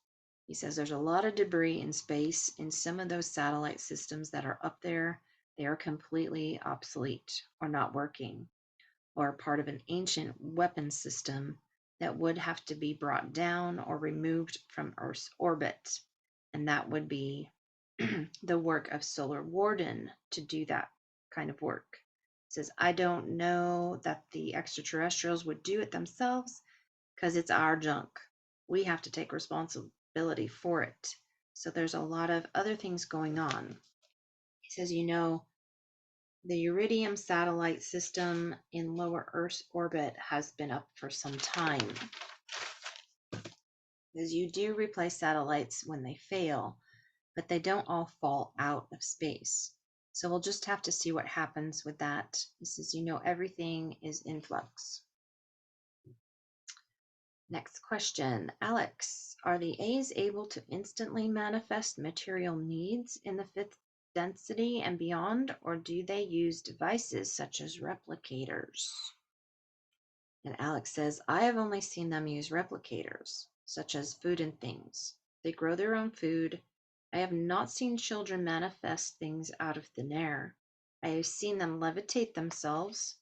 He says there's a lot of debris in space in some of those satellite systems that are up there. They are completely obsolete or not working, or part of an ancient weapon system that would have to be brought down or removed from Earth's orbit. And that would be the work of Solar Warden to do that kind of work. It says, I don't know that the extraterrestrials would do it themselves because it's our junk. We have to take responsibility for it. So there's a lot of other things going on. He says, you know, the Iridium satellite system in lower Earth orbit has been up for some time. Because you do replace satellites when they fail, but they don't all fall out of space. So we'll just have to see what happens with that. He says, you know, everything is in flux. Next question. Alex, are the A's able to instantly manifest material needs in the fifth density and beyond, or do they use devices such as replicators? And Alex says, I have only seen them use replicators, such as food and things. They grow their own food. I have not seen children manifest things out of thin air. I have seen them levitate themselves.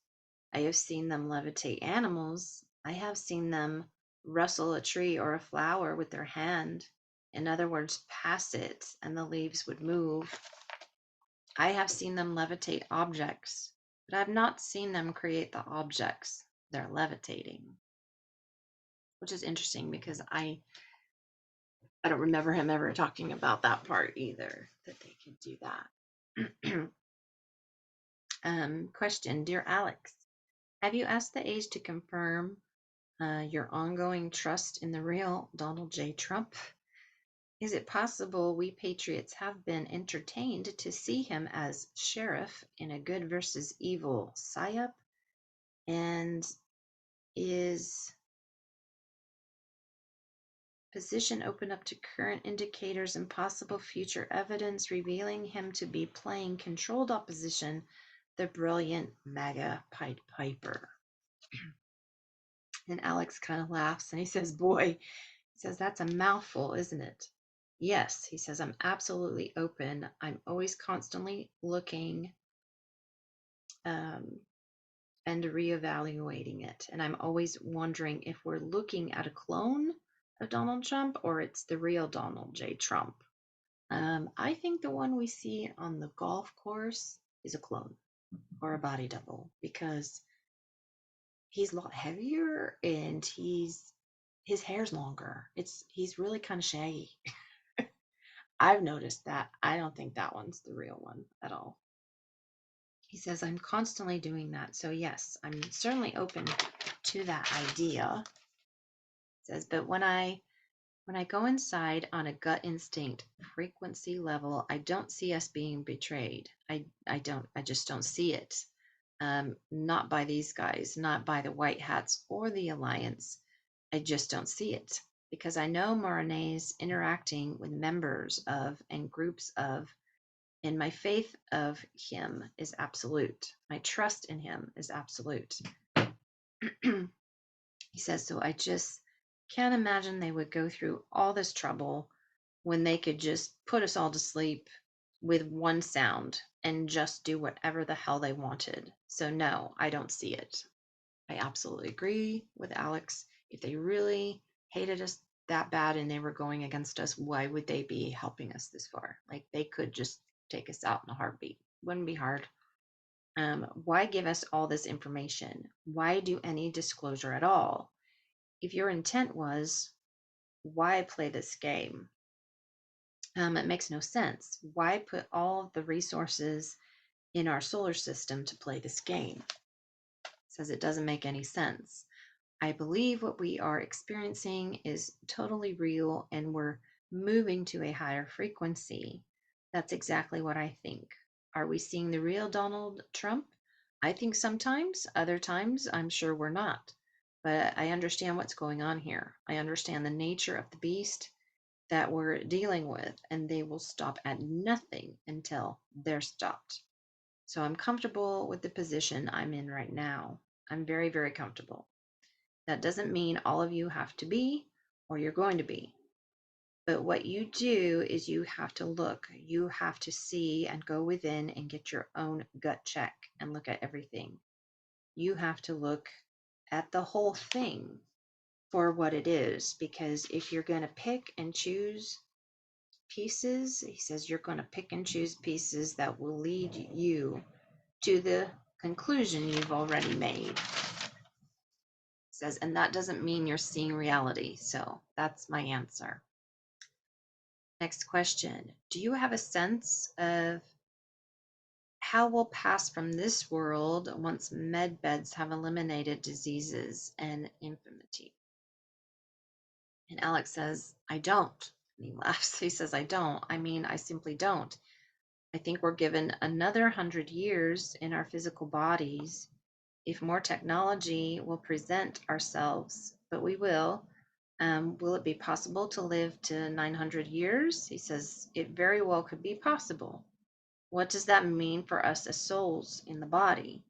I have seen them levitate animals. I have seen them rustle a tree or a flower with their hand. In other words, pass it and the leaves would move. I have seen them levitate objects, but I have not seen them create the objects they're levitating. Which is interesting because I don't remember him ever talking about that part either, that they could do that. Question, dear Alex, have you asked the A's to confirm your ongoing trust in the real Donald J. Trump? Is it possible we patriots have been entertained to see him as sheriff in a good versus evil psyop? And is position open up to current indicators and possible future evidence revealing him to be playing controlled opposition, the brilliant MAGA Pied Piper? And Alex kind of laughs and he says, boy, he says, that's a mouthful, isn't it? Yes, he says, I'm absolutely open. I'm always constantly looking and reevaluating it. And I'm always wondering if we're looking at a clone of Donald Trump or it's the real Donald J. Trump. I think the one we see on the golf course is a clone or a body double because he's a lot heavier and his hair's longer. He's really kind of shaggy. I've noticed that. I don't think that one's the real one at all. He says, I'm constantly doing that. So yes, I'm certainly open to that idea. He says, but when I go inside on a gut instinct frequency level, I don't see us being betrayed. I just don't see it. Not by these guys, not by the white hats or the alliance. I just don't see it because I know Morenet's interacting with members of and groups of, and my faith of him is absolute. My trust in him is absolute. He says, so I just can't imagine they would go through all this trouble when they could just put us all to sleep with one sound and just do whatever the hell they wanted. So no, I don't see it. I absolutely agree with Alex. If they really hated us that bad and they were going against us, why would they be helping us this far? Like they could just take us out in a heartbeat. Wouldn't be hard. Why give us all this information? Why do any disclosure at all? If your intent was, why play this game? It makes no sense. Why put all of the resources in our solar system to play this game? It says it doesn't make any sense. I believe what we are experiencing is totally real and we're moving to a higher frequency. That's exactly what I think. Are we seeing the real Donald Trump? I think sometimes, other times, I'm sure we're not. But I understand what's going on here. I understand the nature of the beast that we're dealing with, and they will stop at nothing until they're stopped. So I'm comfortable with the position I'm in right now. I'm very, very comfortable. That doesn't mean all of you have to be or you're going to be. But what you do is you have to look, you have to see and go within and get your own gut check and look at everything. You have to look at the whole thing for what it is, because if you're going to pick and choose pieces, he says you're going to pick and choose pieces that will lead you to the conclusion you've already made. Says, and that doesn't mean you're seeing reality. So that's my answer. Next question. Do you have a sense of how we'll pass from this world once med beds have eliminated diseases and infirmity? And Alex says, I don't. And he laughs. He says, I don't. I mean, I simply don't. I think we're given another 100 years in our physical bodies. If more technology will present ourselves, but we will. Will it be possible to live to 900 years? He says, it very well could be possible. What does that mean for us as souls in the body?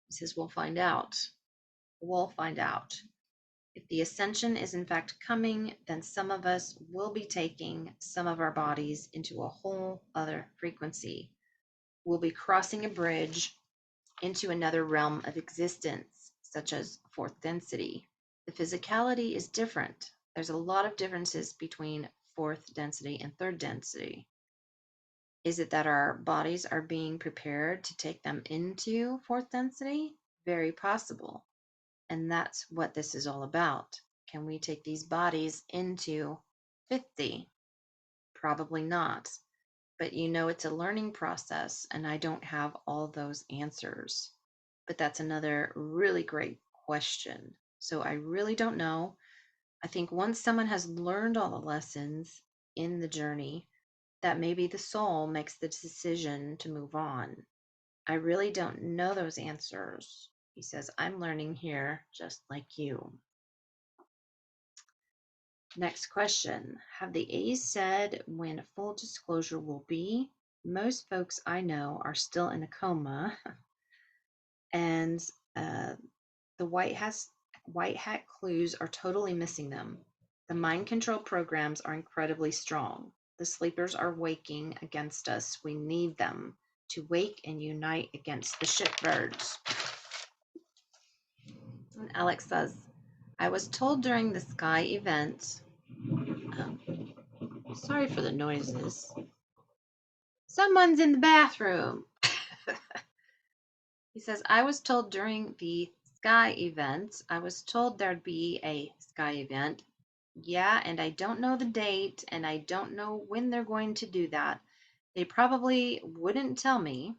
He says, we'll find out. We'll find out. If the ascension is in fact coming, then some of us will be taking some of our bodies into a whole other frequency. We'll be crossing a bridge into another realm of existence, such as fourth density. The physicality is different. There's a lot of differences between fourth density and third density. Is it that our bodies are being prepared to take them into fourth density? Very possible. And that's what this is all about. Can we take these bodies into 50? Probably not. But it's a learning process, and I don't have all those answers. But that's another really great question. So I really don't know. I think once someone has learned all the lessons, in the journey that maybe the soul makes the decision to move on. I really don't know those answers. He says, I'm learning here just like you. Next question. Have the A's said when full disclosure will be? Most folks I know are still in a coma, and the white hat clues are totally missing them. The mind control programs are incredibly strong. The sleepers are waking against us. We need them to wake and unite against the shipbirds. And Alex says, I was told during the Sky event, sorry for the noises. Someone's in the bathroom. He says, I was told during the Sky event, I was told there'd be a Sky event. Yeah, and I don't know the date, and I don't know when they're going to do that. They probably wouldn't tell me.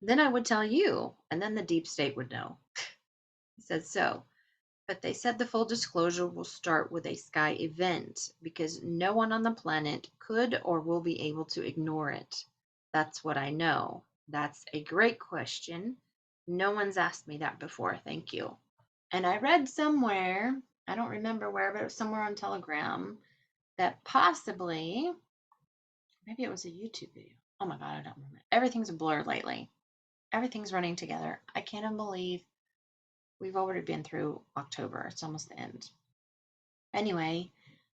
Then I would tell you, and then the deep state would know. He said so. But they said the full disclosure will start with a Sky event because no one on the planet could or will be able to ignore it. That's what I know. That's a great question. No one's asked me that before. Thank you. And I read somewhere, I don't remember where, but it was somewhere on Telegram, that possibly, maybe it was a YouTube video. Oh my God, I don't remember. Everything's a blur lately. Everything's running together. I can't even believe we've already been through October. It's almost the end. Anyway,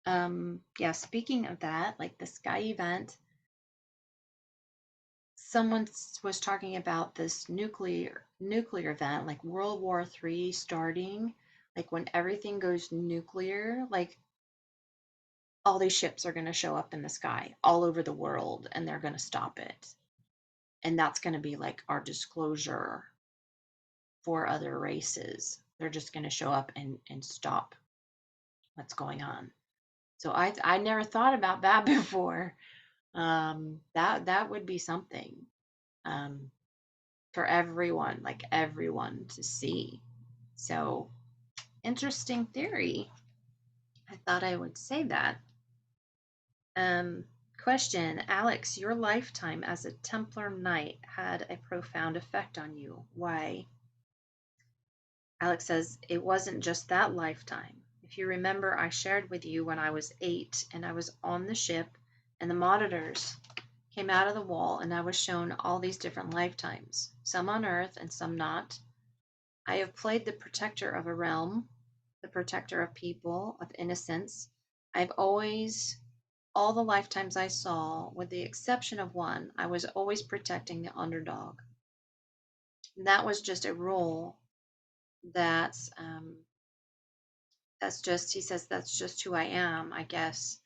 yeah, speaking of that, like the Sky event, someone was talking about this nuclear event, like World War III starting, like when everything goes nuclear, like all these ships are going to show up in the sky all over the world and they're going to stop it. And that's going to be like our disclosure for other races. They're just going to show up and stop what's going on. So I never thought about that before. That would be something for everyone, like everyone to see. So interesting theory. I thought I would say that. Question, Alex, your lifetime as a Templar Knight had a profound effect on you. Why? Alex says, it wasn't just that lifetime. If you remember, I shared with you when I was 8 and I was on the ship and the monitors came out of the wall and I was shown all these different lifetimes, some on Earth and some not. I have played the protector of a realm, the protector of people, of innocence. I've always, all the lifetimes I saw, with the exception of one, I was always protecting the underdog. And that was just a role that's just, he says, that's just who I am, I guess.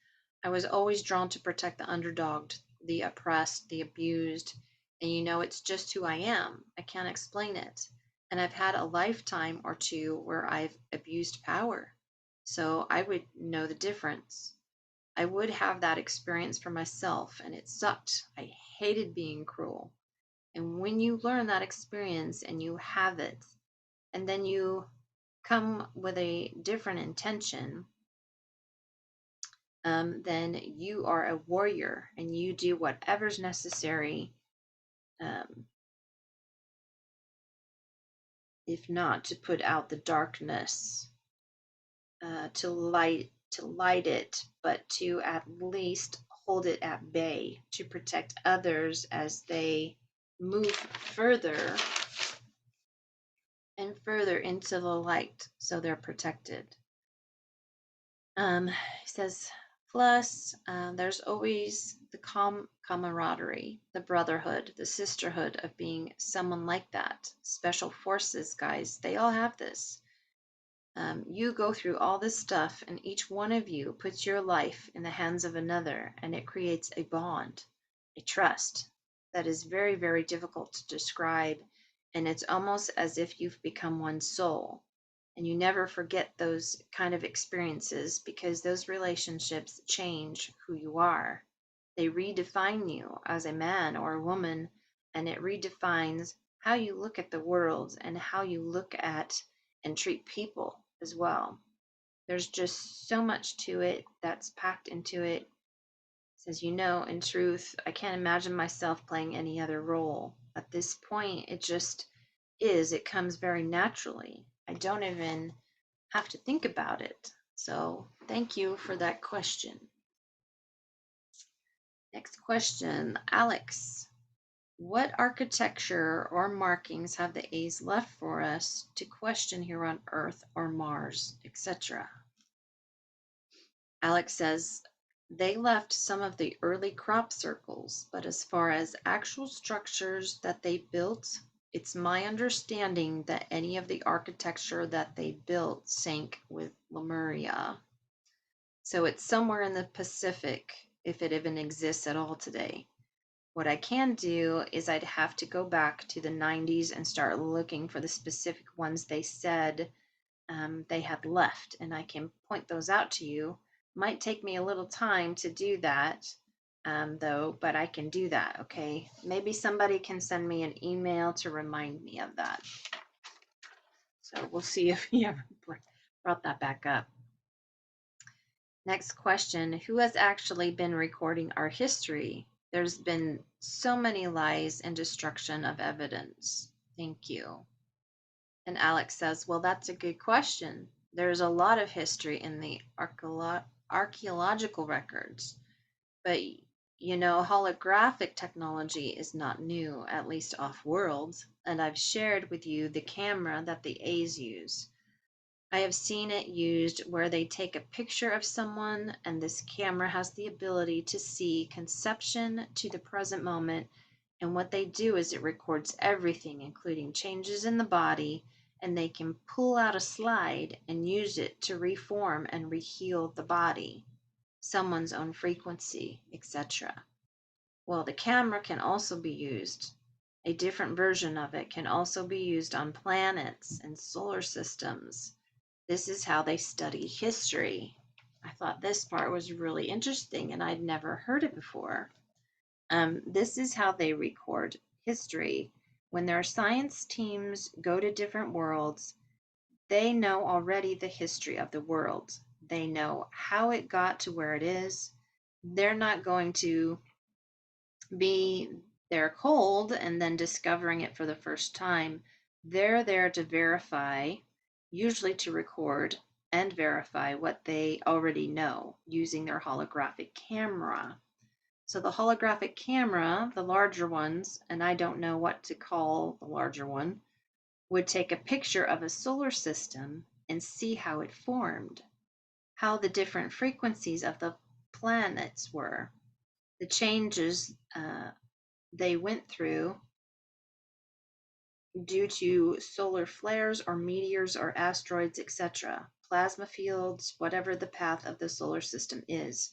I was always drawn to protect the underdog, the oppressed, the abused. And it's just who I am. I can't explain it. And I've had a lifetime or two where I've abused power. So I would know the difference. I would have that experience for myself, and it sucked. I hated being cruel. And when you learn that experience and you have it, and then you come with a different intention, then you are a warrior and you do whatever's necessary, if not to put out the darkness, to light it, but to at least hold it at bay, to protect others as they move further and further into the light, so they're protected. He says, plus, there's always the camaraderie, the brotherhood, the sisterhood of being someone like that. Special forces guys, they all have this. You go through all this stuff, and each one of you puts your life in the hands of another, and it creates a bond, a trust that is very, very difficult to describe. And it's almost as if you've become one soul. And you never forget those kind of experiences because those relationships change who you are. They redefine you as a man or a woman, and it redefines how you look at the world and how you look at and treat people as well. There's just so much to it that's packed into it. It says, in truth, I can't imagine myself playing any other role. At this point, it just is. It comes very naturally. I don't even have to think about it. So thank you for that question. Next question, Alex. What architecture or markings have the A's left for us to question here on Earth or Mars, etc.? Alex says, they left some of the early crop circles, but as far as actual structures that they built, it's my understanding that any of the architecture that they built sank with Lemuria. So it's somewhere in the Pacific, if it even exists at all today. What I can do is I'd have to go back to the 90s and start looking for the specific ones they said they had left, and I can point those out to you. Might take me a little time to do that, though, but I can do that, okay? Maybe somebody can send me an email to remind me of that. So we'll see if he ever brought that back up. Next question, who has actually been recording our history? There's been so many lies and destruction of evidence. Thank you. And Alex says, well, that's a good question. There's a lot of history in the archaeological records, but holographic technology is not new, at least off-world, and I've shared with you the camera that the A's use. I have seen it used where they take a picture of someone, and this camera has the ability to see conception to the present moment, and what they do is it records everything, including changes in the body, and they can pull out a slide and use it to reform and reheal the body, someone's own frequency, etc. Well, the camera can also be used. A different version of it can also be used on planets and solar systems. This is how they study history. I thought this part was really interesting and I'd never heard it before. This is how they record history. When their science teams go to different worlds, they know already the history of the world. They know how it got to where it is. They're not going to be there cold and then discovering it for the first time. They're there to verify, usually to record and verify what they already know using their holographic camera. So the holographic camera, the larger ones, and I don't know what to call the larger one, would take a picture of a solar system and see how it formed, how the different frequencies of the planets were, the changes they went through due to solar flares or meteors or asteroids, etc., plasma fields, whatever the path of the solar system is.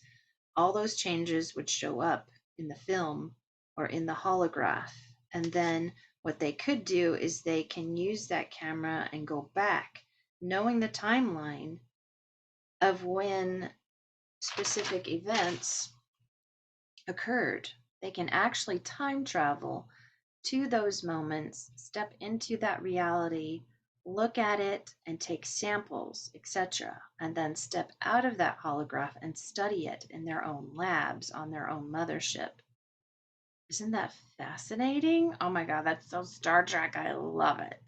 All those changes would show up in the film or in the holograph. And then what they could do is they can use that camera and go back, knowing the timeline of when specific events occurred. They can actually time travel to those moments, step into that reality, look at it and take samples, etc., and then step out of that holograph and study it in their own labs on their own mothership. Isn't that fascinating? Oh my God, that's so Star Trek. I love it.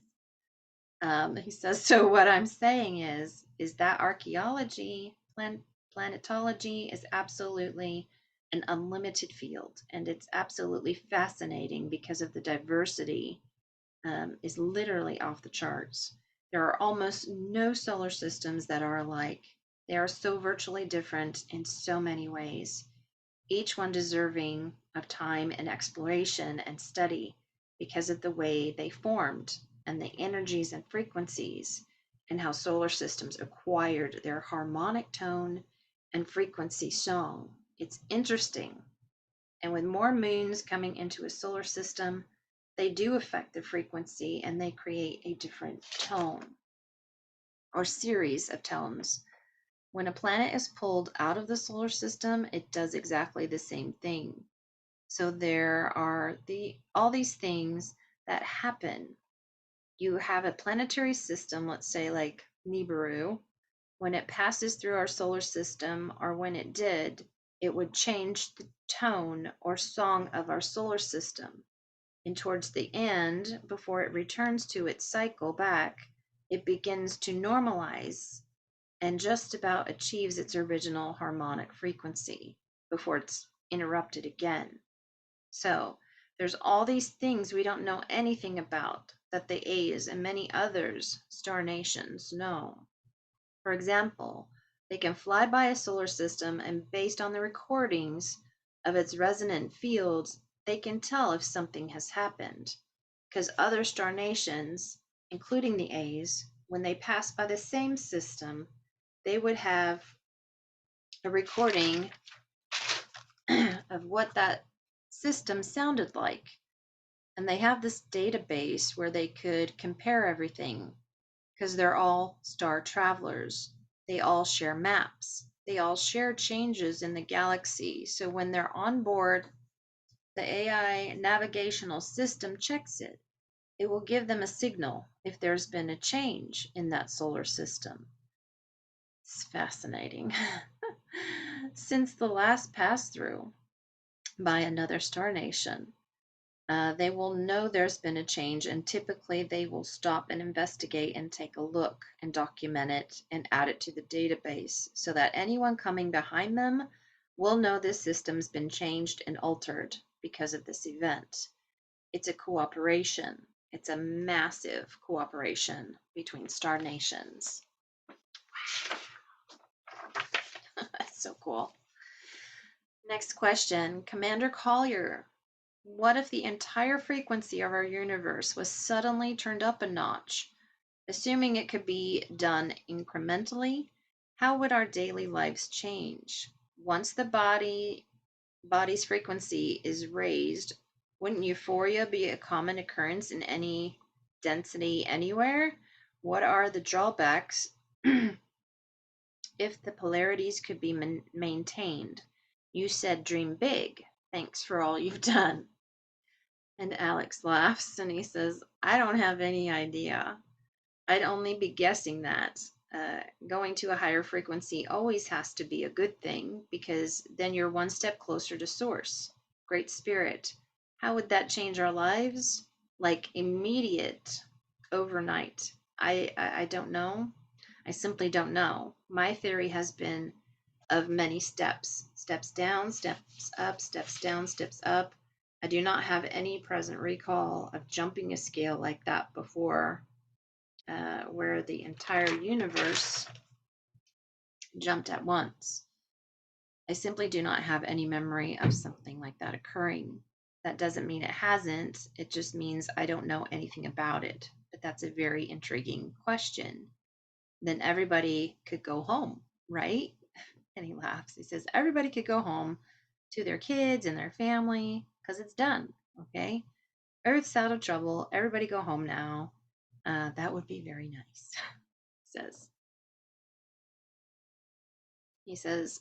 He says, so what I'm saying is that archaeology, planetology is absolutely an unlimited field, and it's absolutely fascinating because of the diversity is literally off the charts. There are almost no solar systems that are alike. They are so virtually different in so many ways, each one deserving of time and exploration and study because of the way they formed and the energies and frequencies and how solar systems acquired their harmonic tone and frequency song. It's interesting. And with more moons coming into a solar system, they do affect the frequency and they create a different tone or series of tones. When a planet is pulled out of the solar system, it does exactly the same thing. So there are all these things that happen. You have a planetary system, let's say like Nibiru, When it passes through our solar system, or when it did, it would change the tone or song of our solar system. And towards the end, before it returns to its cycle back, it begins to normalize and just about achieves its original harmonic frequency before it's interrupted again. So there's all these things we don't know anything about that the A's and many others star nations know. For example, they can fly by a solar system, and based on the recordings of its resonant fields, they can tell if something has happened. Because other star nations, including the A's, when they pass by the same system, they would have a recording of what that system sounded like. And they have this database where they could compare everything because they're all star travelers. They all share maps. They all share changes in the galaxy. So when they're on board, the AI navigational system checks it. It will give them a signal if there's been a change in that solar system. It's fascinating. Since the last pass through by another star nation, they will know there's been a change, and typically they will stop and investigate and take a look and document it and add it to the database so that anyone coming behind them will know this system's been changed and altered because of this event. It's a cooperation. It's a massive cooperation between star nations. That's so cool. Next question, Commander Collier. What if the entire frequency of our universe was suddenly turned up a notch? Assuming it could be done incrementally, how would our daily lives change? Once the body's frequency is raised, wouldn't euphoria be a common occurrence in any density anywhere? What are the drawbacks if the polarities could be maintained? You said dream big. Thanks for all you've done. And Alex laughs and he says, I don't have any idea. I'd only be guessing that. Going to a higher frequency always has to be a good thing because then you're one step closer to source. Great spirit. How would that change our lives? Like immediate, overnight. I don't know. I simply don't know. My theory has been of many steps. Steps down, steps up, steps down, steps up. I do not have any present recall of jumping a scale like that before, where the entire universe jumped at once. I simply do not have any memory of something like that occurring. That doesn't mean it hasn't. It just means I don't know anything about it. But that's a very intriguing question. Then everybody could go home, right? And he laughs. He says, everybody could go home to their kids and their family because it's done. Okay. Earth's out of trouble. Everybody go home now. That would be very nice, says. He says,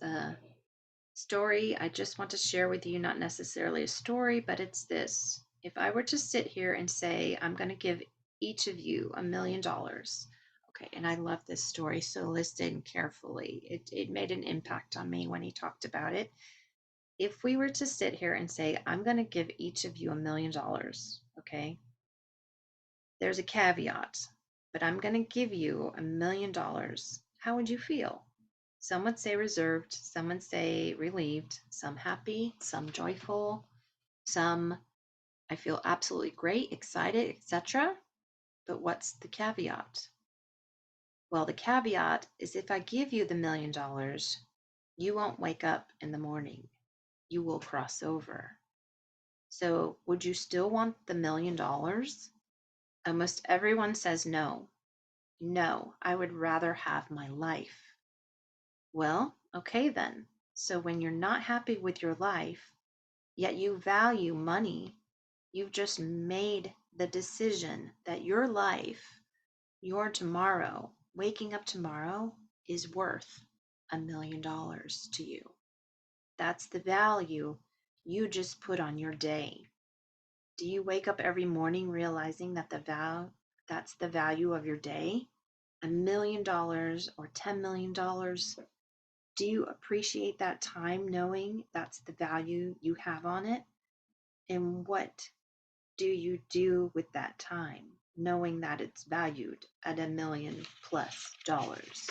story I just want to share with you, not necessarily a story, but it's this. If I were to sit here and say, I'm going to give each of you $1 million. Okay, and I love this story, so listen carefully. It made an impact on me when he talked about it. If we were to sit here and say, I'm going to give each of you $1 million, okay? There's a caveat, but I'm going to give you $1 million. How would you feel? Some would say reserved, some would say relieved, some happy, some joyful, some I feel absolutely great, excited, etc. But what's the caveat? Well, the caveat is if I give you the $1 million, you won't wake up in the morning. You will cross over. So would you still want the $1 million? Almost everyone says no. No, I would rather have my life. Well, okay then. So when you're not happy with your life, yet you value money, you've just made the decision that your life, your tomorrow, waking up tomorrow is worth $1 million to you. That's the value you just put on your day. Do you wake up every morning realizing that that's the value of your day? $1 million or $10 million, do you appreciate that time knowing that's the value you have on it? And what do you do with that time knowing that it's valued at $1 million+ dollars?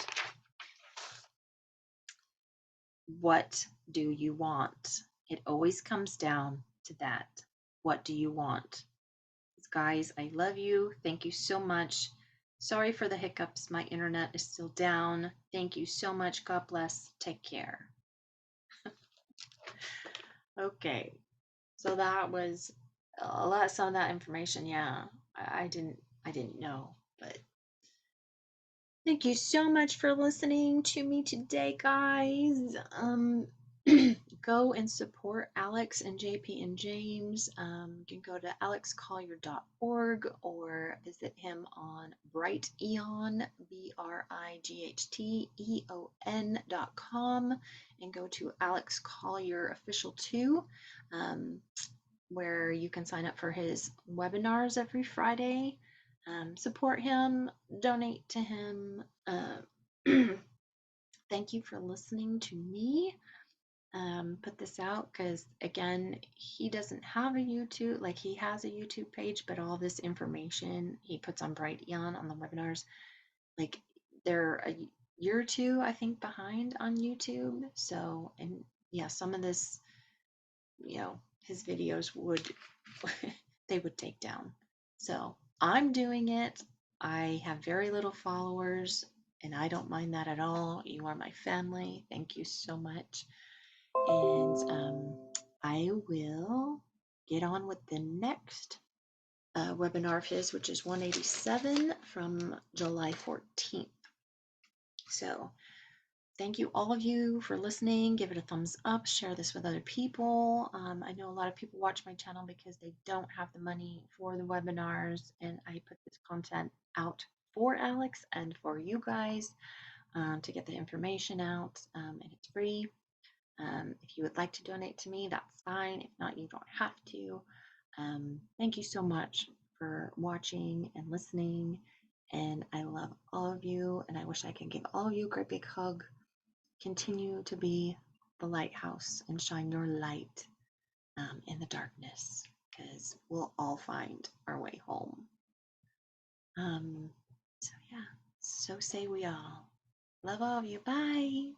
What do you want? It always comes down to that. What do you want? Guys, I love you. Thank you so much. Sorry for the hiccups. My internet is still down. Thank you so much. God bless. Take care. Okay, so that was a lot. Some of that information, yeah, I didn't know, but thank you so much for listening to me today, guys. Go and support Alex and JP and James. You can go to alexcollier.org or visit him on Brighteon, BRIGHTEON.com, and go to Alex Collier Official 2, where you can sign up for his webinars every Friday. Support him, donate to him. Thank you for listening to me put this out, because again, he doesn't have a YouTube, like he has a YouTube page, but all this information he puts on Brighteon on the webinars, like they're a year or two, I think, behind on YouTube. So, and yeah, some of this, his videos would they would take down. So I'm doing it. I have very little followers, and I don't mind that at all. You are my family. Thank you so much. And I will get on with the next webinar of his, which is 187 from July 14th. So thank you, all of you, for listening. Give it a thumbs up. Share this with other people. I know a lot of people watch my channel because they don't have the money for the webinars, and I put this content out for Alex and for you guys to get the information out, and it's free. If you would like to donate to me, that's fine. If not, you don't have to. Thank you so much for watching and listening. And I love all of you. And I wish I could give all of you a great big hug. Continue to be the lighthouse and shine your light in the darkness, because we'll all find our way home. So yeah, so say we all. Love all of you. Bye.